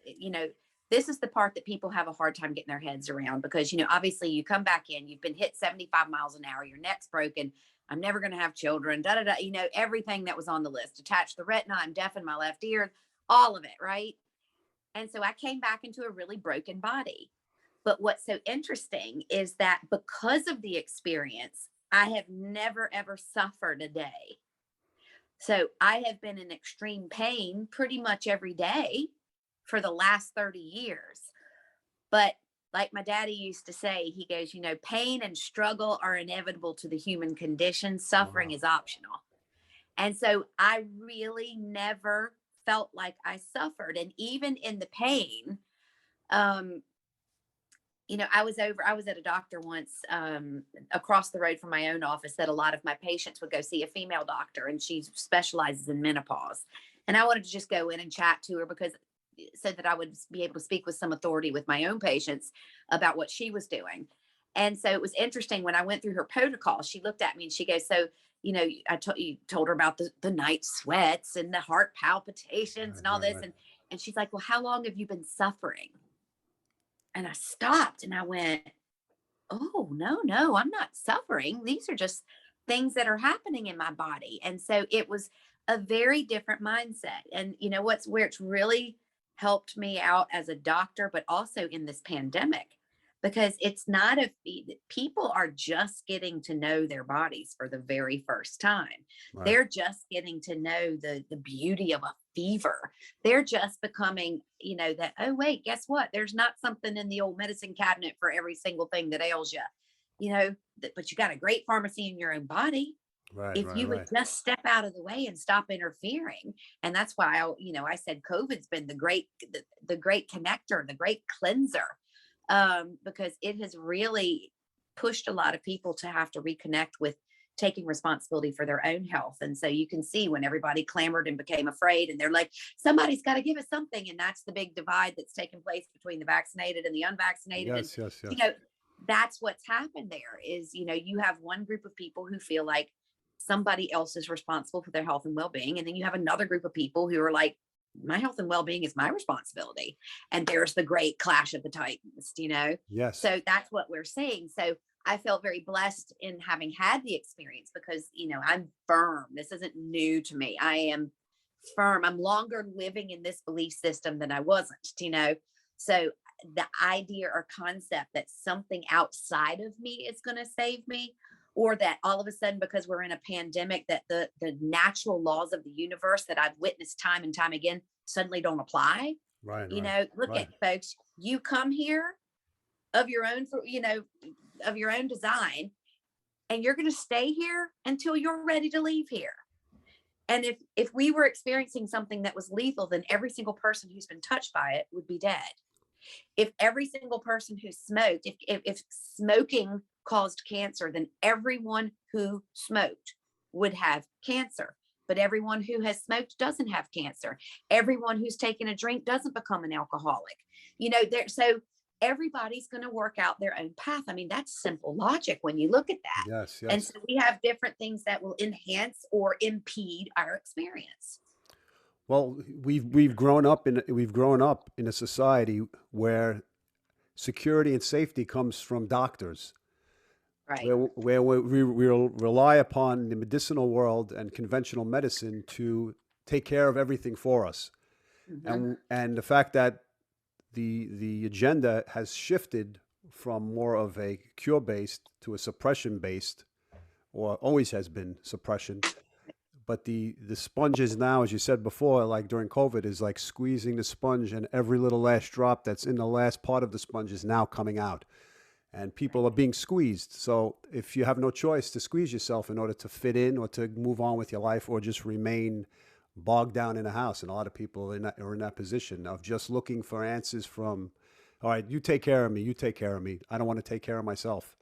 this is the part that people have a hard time getting their heads around because, obviously you come back in, you've been hit 75 miles an hour, your neck's broken. I'm never going to have children, da, da, da, everything that was on the list, attached the retina, I'm deaf in my left ear, all of it. Right. And so I came back into a really broken body. But what's so interesting is that because of the experience, I have never, ever suffered a day. So I have been in extreme pain pretty much every day for the last 30 years. But like my daddy used to say, he goes, pain and struggle are inevitable to the human condition. Suffering Wow. is optional. And so I really never felt like I suffered. And even in the pain, I was at a doctor once across the road from my own office that a lot of my patients would go see a female doctor, and she specializes in menopause. And I wanted to just go in and chat to her because so that I would be able to speak with some authority with my own patients about what she was doing. And so it was interesting when I went through her protocol, she looked at me and she goes, so, you told her about the night sweats and the heart palpitations and all this. Right. And she's like, well, how long have you been suffering? And I stopped and I went, oh, no, I'm not suffering. These are just things that are happening in my body. And so it was a very different mindset. And where it's really helped me out as a doctor, but also in this pandemic, because it's not people are just getting to know their bodies for the very first time. Right. They're just getting to know the beauty of a fever. They're just becoming, that, oh, wait, guess what? There's not something in the old medicine cabinet for every single thing that ails you, but you got a great pharmacy in your own body. Right. If you would just step out of the way and stop interfering. And that's why I said COVID's been the great connector, the great cleanser, because it has really pushed a lot of people to have to reconnect with taking responsibility for their own health. And so you can see when everybody clamored and became afraid and they're like, somebody's got to give us something. And that's the big divide that's taken place between the vaccinated and the unvaccinated. Yes. And, Yes. that's what's happened there is, you have one group of people who feel like somebody else is responsible for their health and well-being. And then you have another group of people who are like, my health and well-being is my responsibility. And there's the great clash of the titans, Yes. So that's what we're seeing. So I felt very blessed in having had the experience because, I'm firm. This isn't new to me. I am firm. I'm longer living in this belief system than I wasn't, So the idea or concept that something outside of me is going to save me, or that all of a sudden, because we're in a pandemic, that the natural laws of the universe that I've witnessed time and time again suddenly don't apply. Right. Look at folks, you come here of your own, of your own design, and you're going to stay here until you're ready to leave here. And if we were experiencing something that was lethal, then every single person who's been touched by it would be dead. If every single person who smoked, if smoking caused cancer, then everyone who smoked would have cancer. But everyone who has smoked doesn't have cancer. Everyone who's taken a drink doesn't become an alcoholic. So everybody's going to work out their own path. I mean, that's simple logic when you look at that. Yes. And so we have different things that will enhance or impede our experience. Well, we've grown up in a society where security and safety comes from doctors, Right. where we rely upon the medicinal world and conventional medicine to take care of everything for us. Mm-hmm. And the fact that the agenda has shifted from more of a cure based to a suppression based, or always has been suppression. But the sponge is now, as you said before, like during COVID, is like squeezing the sponge, and every little last drop that's in the last part of the sponge is now coming out. And people are being squeezed. So if you have no choice to squeeze yourself in order to fit in or to move on with your life or just remain bogged down in a house, and a lot of people are in that position of just looking for answers from, all right, you take care of me, I don't want to take care of myself.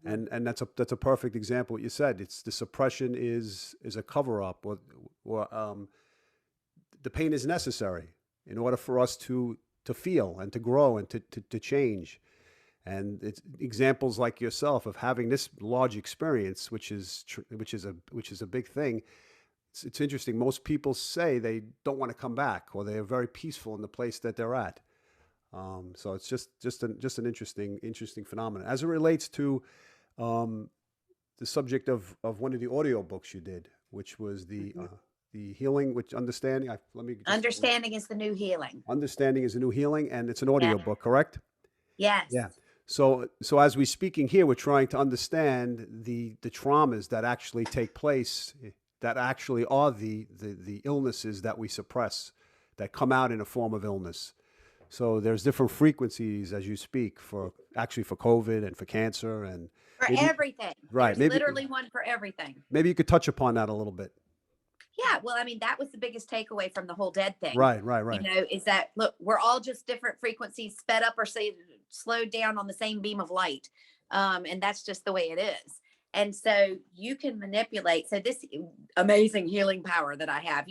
And that's a perfect example. What you said, it's the suppression is a cover up, or the pain is necessary in order for us to to feel and to grow and to change. And it's examples like yourself of having this large experience, which is a big thing. It's interesting. Most people say they don't want to come back, or they are very peaceful in the place that they're at. So it's just an interesting phenomenon as it relates to um, the subject of one of the audio books you did, which was the healing, which understanding. Let me just Understanding is the new healing. understanding is a new healing, and it's an Yeah. audio book, correct? Yes. Yeah. So as we're speaking here, we're trying to understand the traumas that actually take place, that actually are the illnesses that we suppress, that come out in a form of illness. So there's different frequencies as you speak for COVID and for cancer and For maybe everything. right. There's literally one for everything. Maybe you could touch upon that a little bit. Yeah, well, I mean, that was the biggest takeaway from the whole dead thing. Right. Is that, look, we're all just different frequencies sped up or say slowed down on the same beam of light. And that's just the way it is. And so you can manipulate. So this amazing healing power that I have,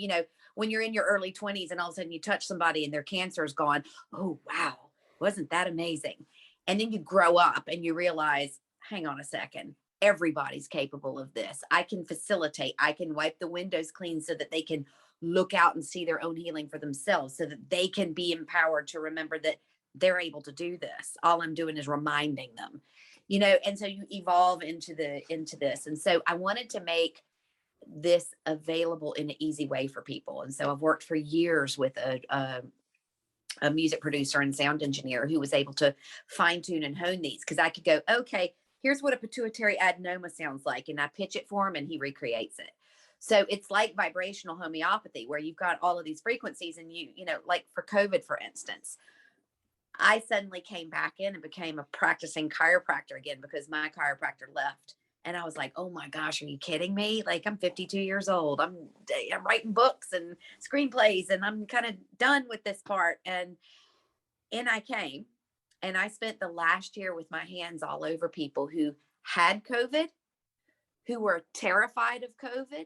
when you're in your early 20s and all of a sudden you touch somebody and their cancer is gone. Oh, wow. Wasn't that amazing? And then you grow up and you realize, hang on a second. Everybody's capable of this. I can facilitate. I can wipe the windows clean so that they can look out and see their own healing for themselves, so that they can be empowered to remember that they're able to do this. All I'm doing is reminding them, and so you evolve into this. And so I wanted to make this available in an easy way for people. And so I've worked for years with a music producer and sound engineer who was able to fine tune and hone these, because I could go, okay, here's what a pituitary adenoma sounds like. And I pitch it for him and he recreates it. So it's like vibrational homeopathy, where you've got all of these frequencies and like for COVID, for instance, I suddenly came back in and became a practicing chiropractor again because my chiropractor left. And I was like, oh my gosh, are you kidding me? Like, I'm 52 years old. I'm writing books and screenplays and I'm kind of done with this part. And in I came. And I spent the last year with my hands all over people who had COVID, who were terrified of COVID,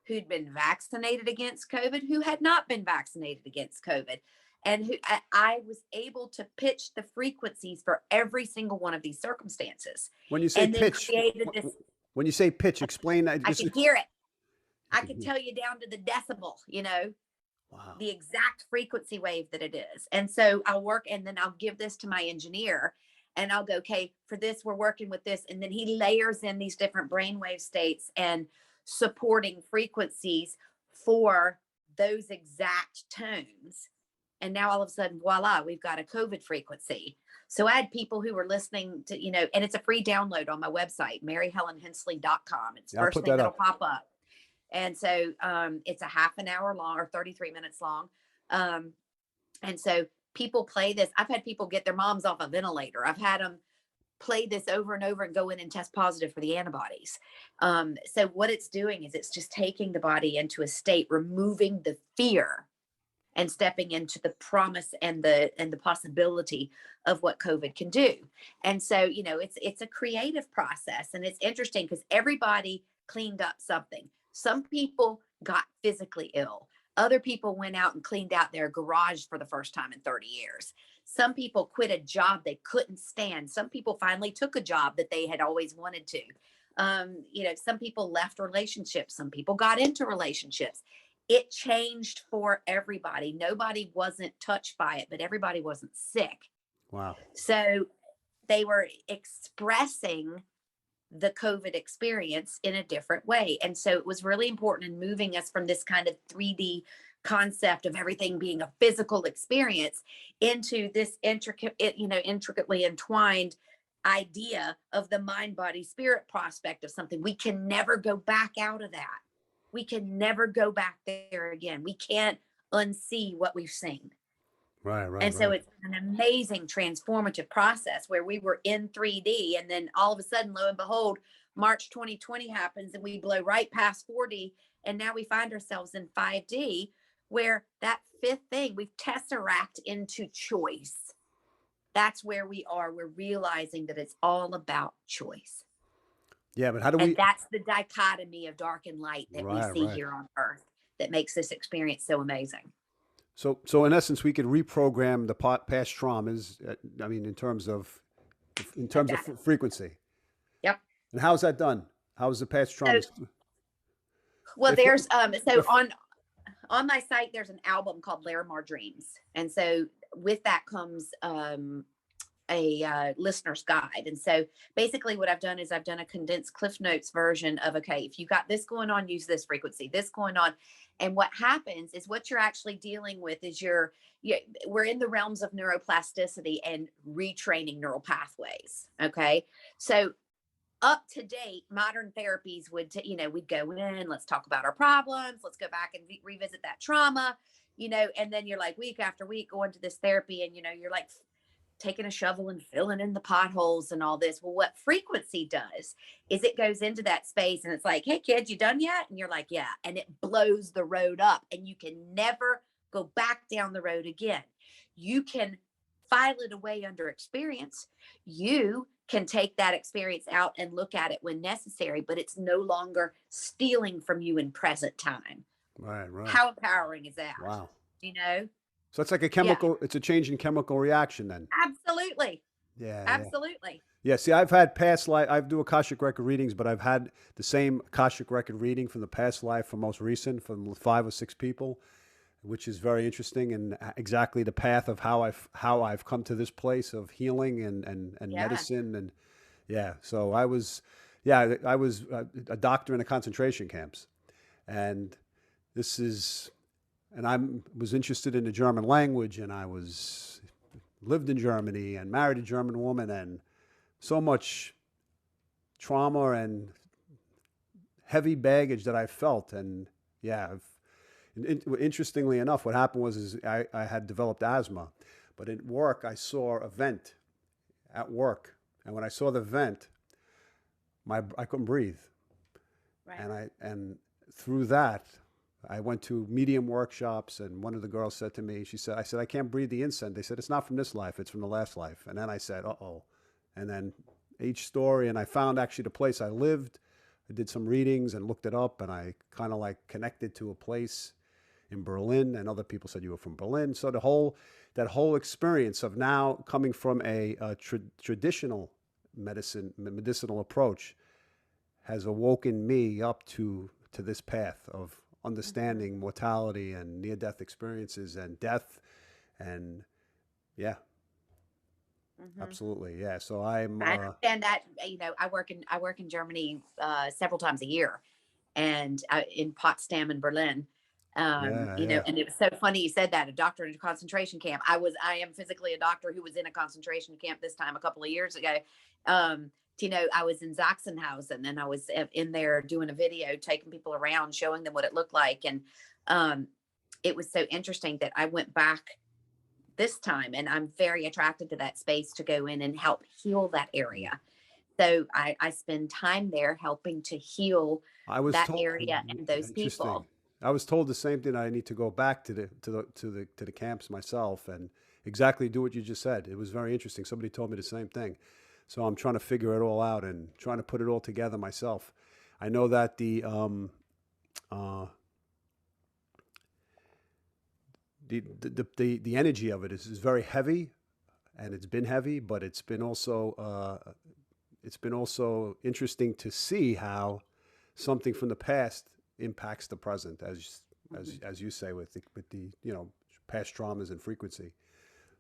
who'd been vaccinated against COVID, who had not been vaccinated against COVID. And who I was able to pitch the frequencies for every single one of these circumstances. When you say and pitch, when you say pitch, explain that. I could hear it. I could tell you down to the decibel, Wow. the exact frequency wave that it is. And so I'll work, and then I'll give this to my engineer and I'll go, okay, for this, we're working with this. And then he layers in these different brainwave states and supporting frequencies for those exact tones. And now all of a sudden, voila, we've got a COVID frequency. So I had people who were listening to, and it's a free download on my website, maryhelenhensley.com. It's the first thing that'll pop up. And so it's a half an hour long or 33 minutes long. And so people play this. I've had people get their moms off a ventilator. I've had them play this over and over and go in and test positive for the antibodies. So what it's doing is it's just taking the body into a state, removing the fear and stepping into the promise and the possibility of what COVID can do. And so, it's a creative process, and it's interesting because everybody cleaned up something. Some people got physically ill. Other people went out and cleaned out their garage for the first time in 30 years. Some people quit a job they couldn't stand. Some people finally took a job that they had always wanted to. Some people left relationships. Some people got into relationships. It changed for everybody. Nobody wasn't touched by it, but everybody wasn't sick. Wow. So they were expressing the COVID experience in a different way. And so it was really important in moving us from this kind of 3D concept of everything being a physical experience into this intricately entwined idea of the mind, body, spirit prospect of something. We can never go back out of that. We can never go back there again. We can't unsee what we've seen. Right. And so it's an amazing transformative process where we were in 3D, and then all of a sudden, lo and behold, March 2020 happens and we blow right past 4D. And now we find ourselves in 5D, where that fifth thing, we've tesseract into choice. That's where we are. We're realizing that it's all about choice. Yeah, but how do we? And that's the dichotomy of dark and light that we see Right. here on Earth that makes this experience so amazing. So in essence, we could reprogram the past traumas. I mean, in Got terms of that. frequency. Yep. And how's that done? How's the past So, traumas? well, If there's so if on my site there's an album called Larimar Dreams, and so with that comes a listener's guide. And so basically what I've done is I've done a condensed Cliff Notes version of, okay, if you got this going on, use this frequency, this going on. And what happens is what you're actually dealing with is we're in the realms of neuroplasticity and retraining neural pathways. Okay. So up to date, modern therapies we'd go in, let's talk about our problems, let's go back and revisit that trauma, and then you're like week after week going to this therapy, and you're like taking a shovel and filling in the potholes and all this. Well, what frequency does is it goes into that space and it's like, hey kids, you done yet? And you're like, yeah. And it blows the road up, and you can never go back down the road again. You can file it away under experience. You can take that experience out and look at it when necessary, but it's no longer stealing from you in present time. Right, right. How empowering is that? Wow. So it's like a yeah, chemical. It's a change in chemical reaction then. absolutely. Yeah, yeah. Absolutely. Yeah, see, I've had past life. I do Akashic record readings, but I've had the same Akashic record reading from the past life, from most recent, from 5 or 6 people, which is very interesting, and exactly the path of how I've come to this place of healing and Yeah. medicine. And yeah, so I was a doctor in a concentration camps, and this is, and I was interested in the German language, and I lived in Germany and married a German woman, and so much trauma and heavy baggage that I felt. And yeah, interestingly enough, what happened is I had developed asthma, but at work I saw a vent at work, and when I saw the vent, I couldn't breathe, Right. and through that I went to medium workshops, and one of the girls said to me, I said, I can't breathe the incense. They said, it's not from this life, it's from the last life. And then I said, uh-oh. And then each story, and I found actually the place I lived. I did some readings and looked it up, and I kind of like connected to a place in Berlin, and other people said you were from Berlin. So that whole experience of now coming from a traditional medicinal approach has awoken me up to this path of understanding mortality and near-death experiences and death. And yeah, absolutely. Yeah. So I understand that. I work in Germany several times a year, and in Potsdam and Berlin. yeah, yeah. And it was so funny you said that, a doctor in a concentration camp. I am physically a doctor who was in a concentration camp this time a couple of years ago. I was in Sachsenhausen, and I was in there doing a video, taking people around, showing them what it looked like. And it was so interesting that I went back this time, and I'm very attracted to that space to go in and help heal that area. So I spend time there helping to heal that area and those Interesting. people. I was told the same thing. I need to go back to the camps myself and exactly do what you just said. It was very interesting. Somebody told me the same thing. So I'm trying to figure it all out and trying to put it all together myself. I know that the energy of it is very heavy, and it's been heavy, but it's been also interesting to see how something from the past impacts the present, as you say, with the past traumas and frequency.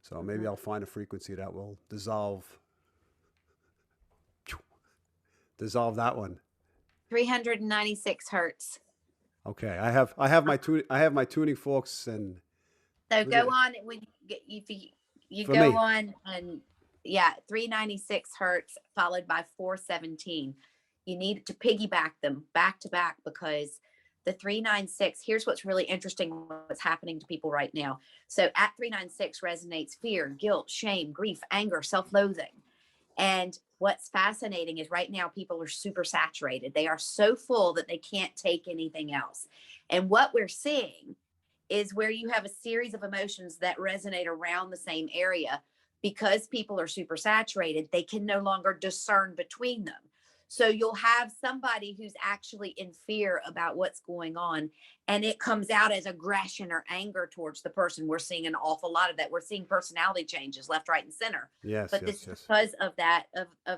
So maybe I'll find a frequency that will dissolve that one. 396 hertz. Okay, I have my tuning forks, and So go on when you go me. on, and 396 hertz followed by 417. You need to piggyback them back to back, because the 396, here's what's really interesting, what's happening to people right now. So at 396 resonates fear, guilt, shame, grief, anger, self-loathing. And what's fascinating is right now people are super saturated. They are so full that they can't take anything else. And what we're seeing is where you have a series of emotions that resonate around the same area, because people are super saturated, they can no longer discern between them. So you'll have somebody who's actually in fear about what's going on, and it comes out as aggression or anger towards the person. We're seeing an awful lot of that. We're seeing personality changes left, right, and center. Yes, But this yes, is yes. because of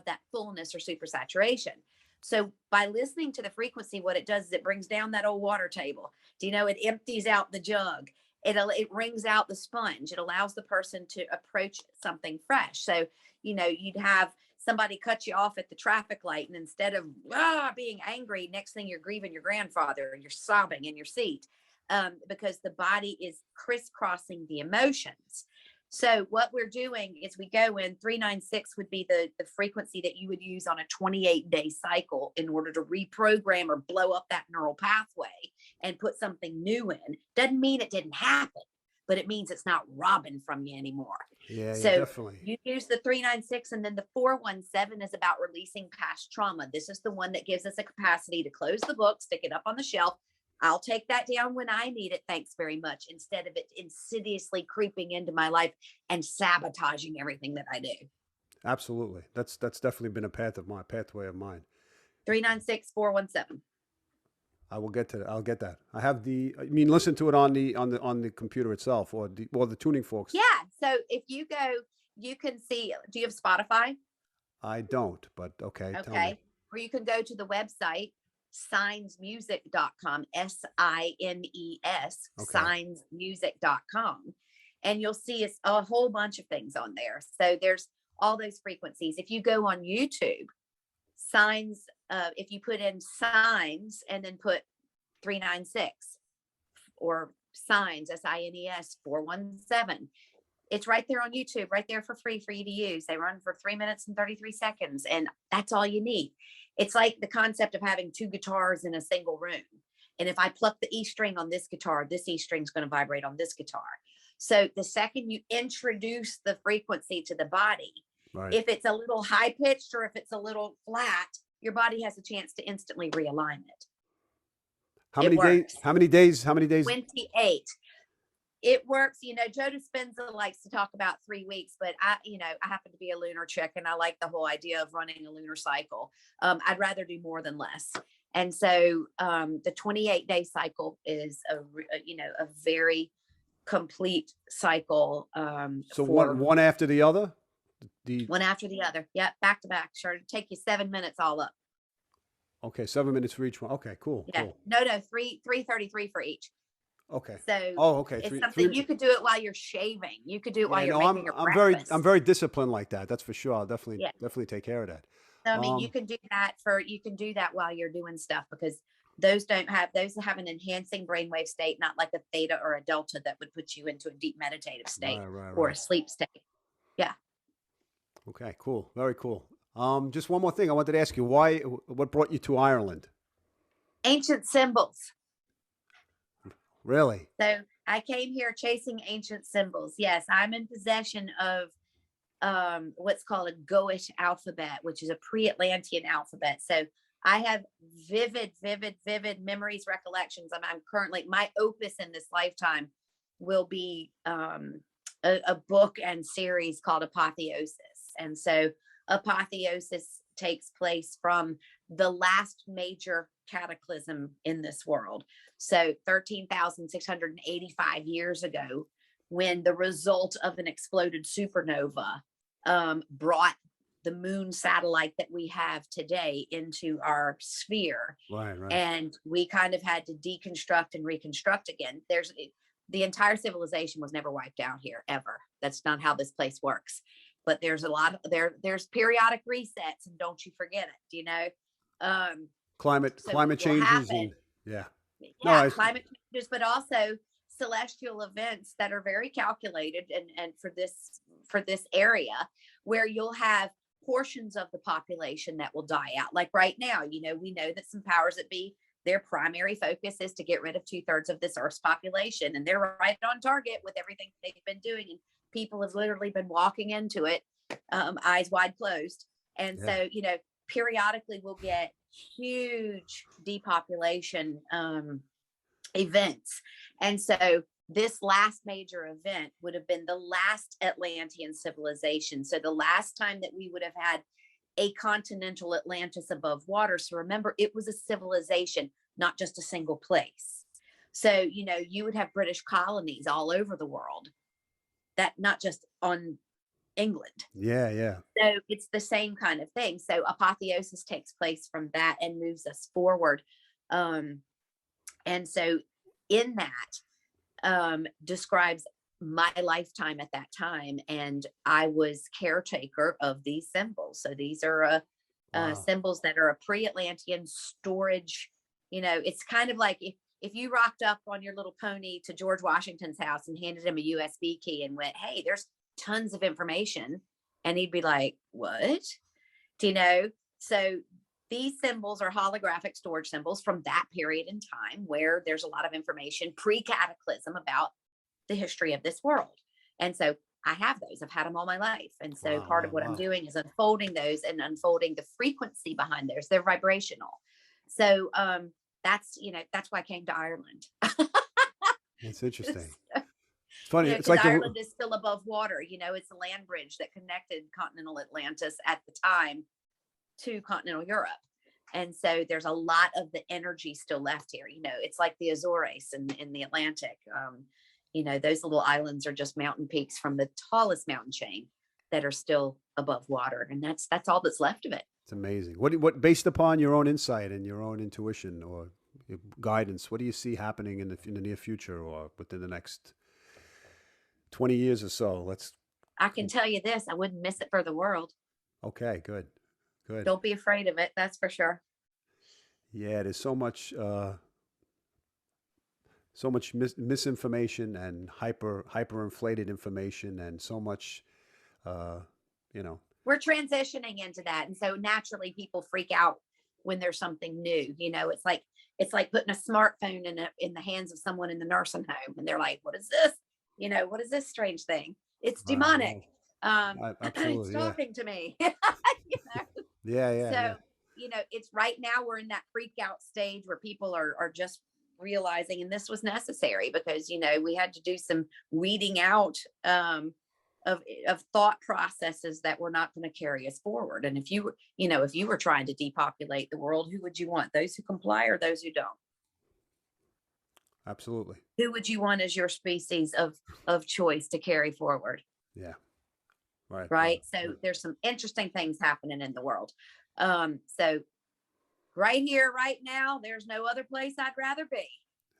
that fullness or supersaturation. So by listening to the frequency, what it does is it brings down that old water table. Do you know, it empties out the jug. It wrings out the sponge. It allows the person to approach something fresh. So, you'd have somebody cut you off at the traffic light, and instead of being angry, next thing you're grieving your grandfather and you're sobbing in your seat, because the body is crisscrossing the emotions. So what we're doing is we go in 396 would be the frequency that you would use on a 28-day cycle in order to reprogram or blow up that neural pathway and put something new in. Doesn't mean it didn't happen, but it means it's not robbing from you anymore. Yeah, yeah, So definitely. you use the 396, and then the 417 is about releasing past trauma. This is the one that gives us a capacity to close the book, stick it up on the shelf. I'll take that down when I need it. Thanks very much. Instead of it insidiously creeping into my life and sabotaging everything that I do. Absolutely. That's definitely been a pathway of mine. 396 417. I will get to that. I'll get that. I have listen to it on the computer itself or the tuning forks. Yeah. So if you go, you can see, do you have Spotify? I don't, but okay. Tell me. Okay. Or you can go to the website, signsmusic.com, SINES, Okay. signsmusic.com. And you'll see a whole bunch of things on there. So there's all those frequencies. If you go on YouTube, signs, if you put in signs and then put 396 or signs, SINES 417, it's right there on YouTube, right there for free for you to use. They run for 3 minutes and 33 seconds, and that's all you need. It's like the concept of having two guitars in a single room. And if I pluck the E string on this guitar, this E string is going to vibrate on this guitar. So the second you introduce the frequency to the body, Right. if it's a little high pitched or if it's a little flat, your body has a chance to instantly realign it. How many days? How many days? 28. It works. Joe Dispenza likes to talk about 3 weeks, but I happen to be a lunar chick, and I like the whole idea of running a lunar cycle. I'd rather do more than less. And so the 28-day cycle is a very complete cycle. So one after the other? One after the other. Yeah, back to back. Sure. It'll take you 7 minutes all up. Okay, 7 minutes for each one. Okay, cool. Yeah. Cool. No, 333 for each. Okay. So okay. it's something you could do it while you're shaving. You could do it while you're making your breakfast. I'm very disciplined like that. That's for sure. I'll definitely take care of that. So, I mean, you can do that while you're doing stuff, because those have an enhancing brainwave state, not like a theta or a delta that would put you into a deep meditative state or a sleep state. Yeah. Okay, cool. Very cool. Just one more thing I wanted to ask you. What brought you to Ireland? Ancient symbols. Really? So I came here chasing ancient symbols. Yes, I'm in possession of what's called a Goish alphabet, which is a pre-Atlantean alphabet. So I have vivid memories, recollections. I'm currently, my opus in this lifetime will be a book and series called Apotheosis. And so Apotheosis takes place from the last major cataclysm in this world. So 13,685 years ago, when the result of an exploded supernova brought the moon satellite that we have today into our sphere. Right. And we kind of had to deconstruct and reconstruct again. The entire civilization was never wiped out here, ever. That's not how this place works. But there's there's periodic resets, and don't you forget it, Climate changes and climate changes, but also celestial events that are very calculated and for this area, where you'll have portions of the population that will die out. Like right now, we know that some powers that be, their primary focus is to get rid of 2/3 of this Earth's population, and they're right on target with everything they've been doing. And people have literally been walking into it, eyes wide closed. And so, periodically we'll get huge depopulation events. And so this last major event would have been the last Atlantean civilization. So the last time that we would have had a continental Atlantis above water. So remember, it was a civilization, not just a single place. So, you would have British colonies all over the world, that not just on England. Yeah, yeah. So it's the same kind of thing. So apotheosis takes place from that and moves us forward. And so in that, describes my lifetime at that time. And I was caretaker of these symbols. So these are Wow. symbols that are a pre-Atlantean storage. It's kind of like if you rocked up on your little pony to George Washington's house and handed him a USB key and went, hey, there's tons of information. And he'd be like, what? So these symbols are holographic storage symbols from that period in time where there's a lot of information pre-cataclysm about the history of this world. And so I have those. I've had them all my life. And so part of what I'm doing is unfolding those and unfolding the frequency behind those. They're vibrational. So that's why I came to Ireland. That's interesting. It's funny. It's like Ireland is still above water. It's a land bridge that connected continental Atlantis at the time to continental Europe. And so there's a lot of the energy still left here. It's like the Azores in the Atlantic. Those little islands are just mountain peaks from the tallest mountain chain that are still above water. And that's all that's left of it. It's amazing. What based upon your own insight and your own intuition or guidance, what do you see happening in the near future or within the next 20 years or so? I can tell you this, I wouldn't miss it for the world. Okay, good. Don't be afraid of it. That's for sure. Yeah, there's so much misinformation and hyper inflated information and so much, We're transitioning into that. And so naturally people freak out when there's something new. It's like putting a smartphone in the hands of someone in the nursing home. And they're like, what is this? What is this strange thing? It's demonic. It's talking to me. Yeah. So, it's right now we're in that freak out stage where people are just realizing, and this was necessary because, we had to do some weeding out of thought processes that were not going to carry us forward. And if you were trying to depopulate the world, who would you want? Those who comply or those who don't? Absolutely. Who would you want as your species of choice to carry forward? Yeah. Right. Right. So there's some interesting things happening in the world. So right here, right now, there's no other place I'd rather be.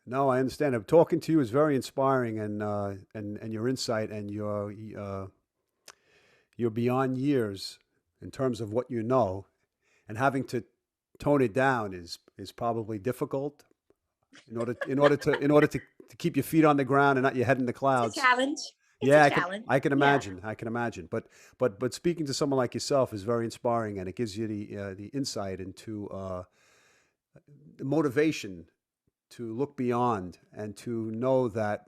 No, I understand. Talking to you is very inspiring, and your insight and your beyond years in terms of what you know, and having to tone it down is probably difficult in order to keep your feet on the ground and not your head in the clouds. It's a challenge. I can imagine. Yeah. I can imagine. But speaking to someone like yourself is very inspiring, and it gives you the insight into the motivation to look beyond and to know that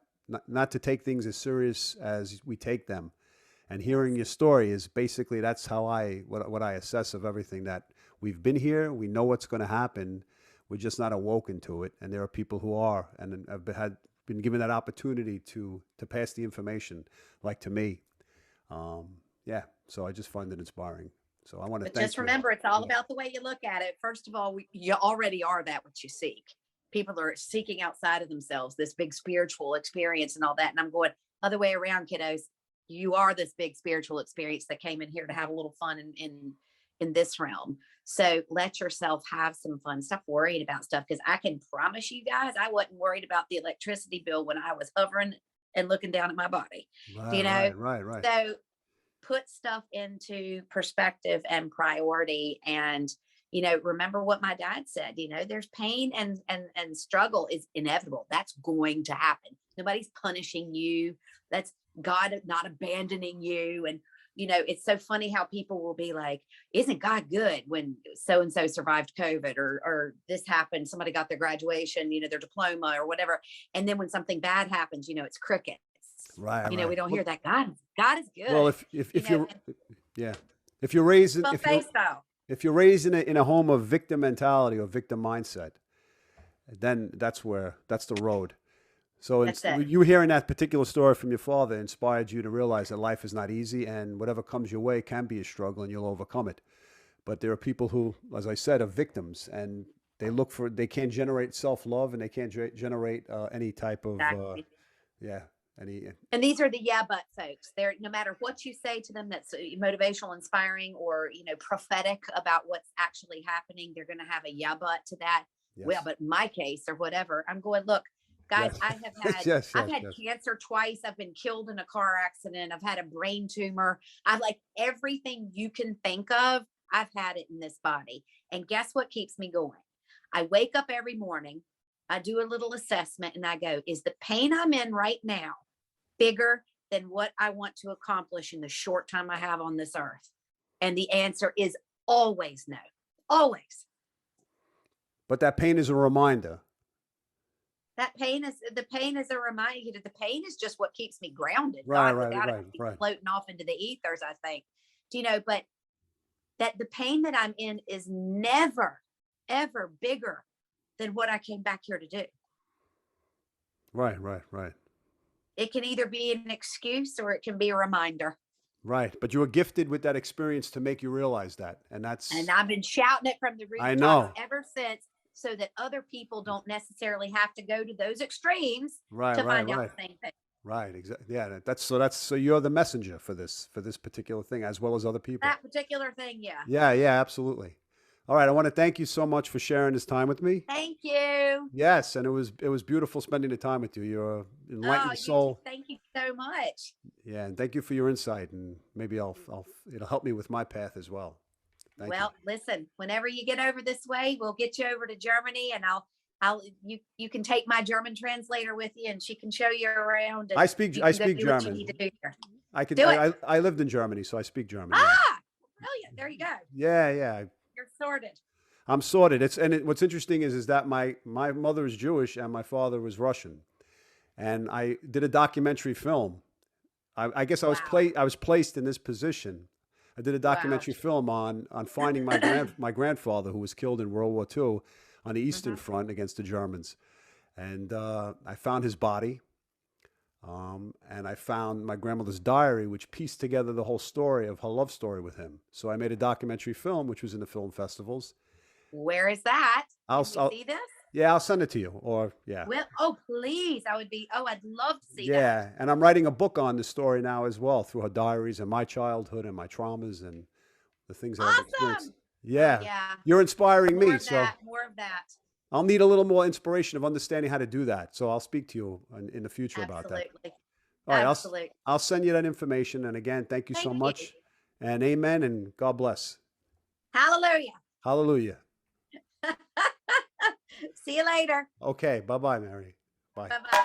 not to take things as serious as we take them. And hearing your story is basically that's how what I assess of everything, that we've been here, we know what's going to happen, we're just not awoken to it. And there are people who are, and have been given that opportunity to pass the information, like to me. So I just find it inspiring. So I want to thank you. Just remember, it's all about the way you look at it. First of all, you already are that which you seek. People are seeking outside of themselves, this big spiritual experience and all that. And I'm going other way around, kiddos. You are this big spiritual experience that came in here to have a little fun in this realm. So let yourself have some fun. Stop worrying about stuff, because I can promise you guys, I wasn't worried about the electricity bill when I was hovering and looking down at my body. Right. So put stuff into perspective and priority, and remember what my dad said. There's pain and struggle is inevitable. That's going to happen. Nobody's punishing you. That's God not abandoning you. And it's so funny how people will be like, isn't God good when so-and-so survived COVID or this happened, somebody got their graduation, their diploma or whatever. And then when something bad happens, it's crickets. Right. We don't hear that. God is good. Well, if you're raised in a home of victim mentality or victim mindset, then that's the road. So you hearing that particular story from your father inspired you to realize that life is not easy, and whatever comes your way can be a struggle, and you'll overcome it. But there are people who, as I said, are victims, and they can't generate self-love, and they can't generate any type of, Exactly. yeah, any, And these are the yeah but folks. They're, no matter what you say to them that's motivational, inspiring, or prophetic about what's actually happening, they're going to have a yeah but to that. Well, yes, but in my case or whatever, I'm going, look, guys, yes, I have had yes, I've yes, had yes. cancer twice. I've been killed in a car accident. I've had a brain tumor. I've like everything you can think of. I've had it in this body. And guess what keeps me going? I wake up every morning, I do a little assessment, and I go, is the pain I'm in right now bigger than what I want to accomplish in the short time I have on this earth? And the answer is always no. Always. But that pain is a reminder. The pain is a reminder. The pain is just what keeps me grounded. Right, God, right, without it, right, I'd be right. floating off into the ethers, I think. But that the pain that I'm in is never, ever bigger than what I came back here to do. Right, right, right. It can either be an excuse or it can be a reminder. Right. But you were gifted with that experience to make you realize that. And And I've been shouting it from the I rooftops know. ever since, so that other people don't necessarily have to go to those extremes Right, to right, find out right. the same thing. Right, exactly. Yeah, so you're the messenger for this particular thing, as well as other people. That particular thing, yeah. Yeah, yeah, absolutely. All right, I want to thank you so much for sharing this time with me. Thank you. Yes, and it was beautiful spending the time with you. You're an Oh, enlightened you too. soul. Thank you so much. Yeah, and thank you for your insight, and maybe it'll help me with my path as well. Thank you. Well, listen, whenever you get over this way, we'll get you over to Germany, and you can take my German translator with you, and she can show you around. And I speak you can go speak do what you German. need to do here. I could Do it. I lived in Germany, so I speak German. Yeah. Ah, brilliant. There you go. Yeah, yeah. You're sorted. I'm sorted. What's interesting is that my mother is Jewish and my father was Russian, and I did a documentary film. I guess Wow. I was placed in this position. I did a documentary film on finding my grandfather, who was killed in World War II on the Eastern Front against the Germans, and I found his body. And I found my grandmother's diary, which pieced together the whole story of her love story with him. So I made a documentary film, which was in the film festivals. Where is that? Can we see this? Yeah, I'll send it to you. Or yeah. Well, oh please, I'd love to see that. Yeah, and I'm writing a book on this story now as well, through her diaries and my childhood and my traumas and the things that I've experienced. Awesome. Yeah, Yeah. you're inspiring More me. of So that. More of that. I'll need a little more inspiration of understanding how to do that. So I'll speak to you in the future about that. Absolutely. All right, Absolutely. I'll send you that information. And again, thank you so Thank much. you. And amen and God bless. Hallelujah. Hallelujah. See you later. Okay, bye-bye, Mary. Bye. Bye-bye.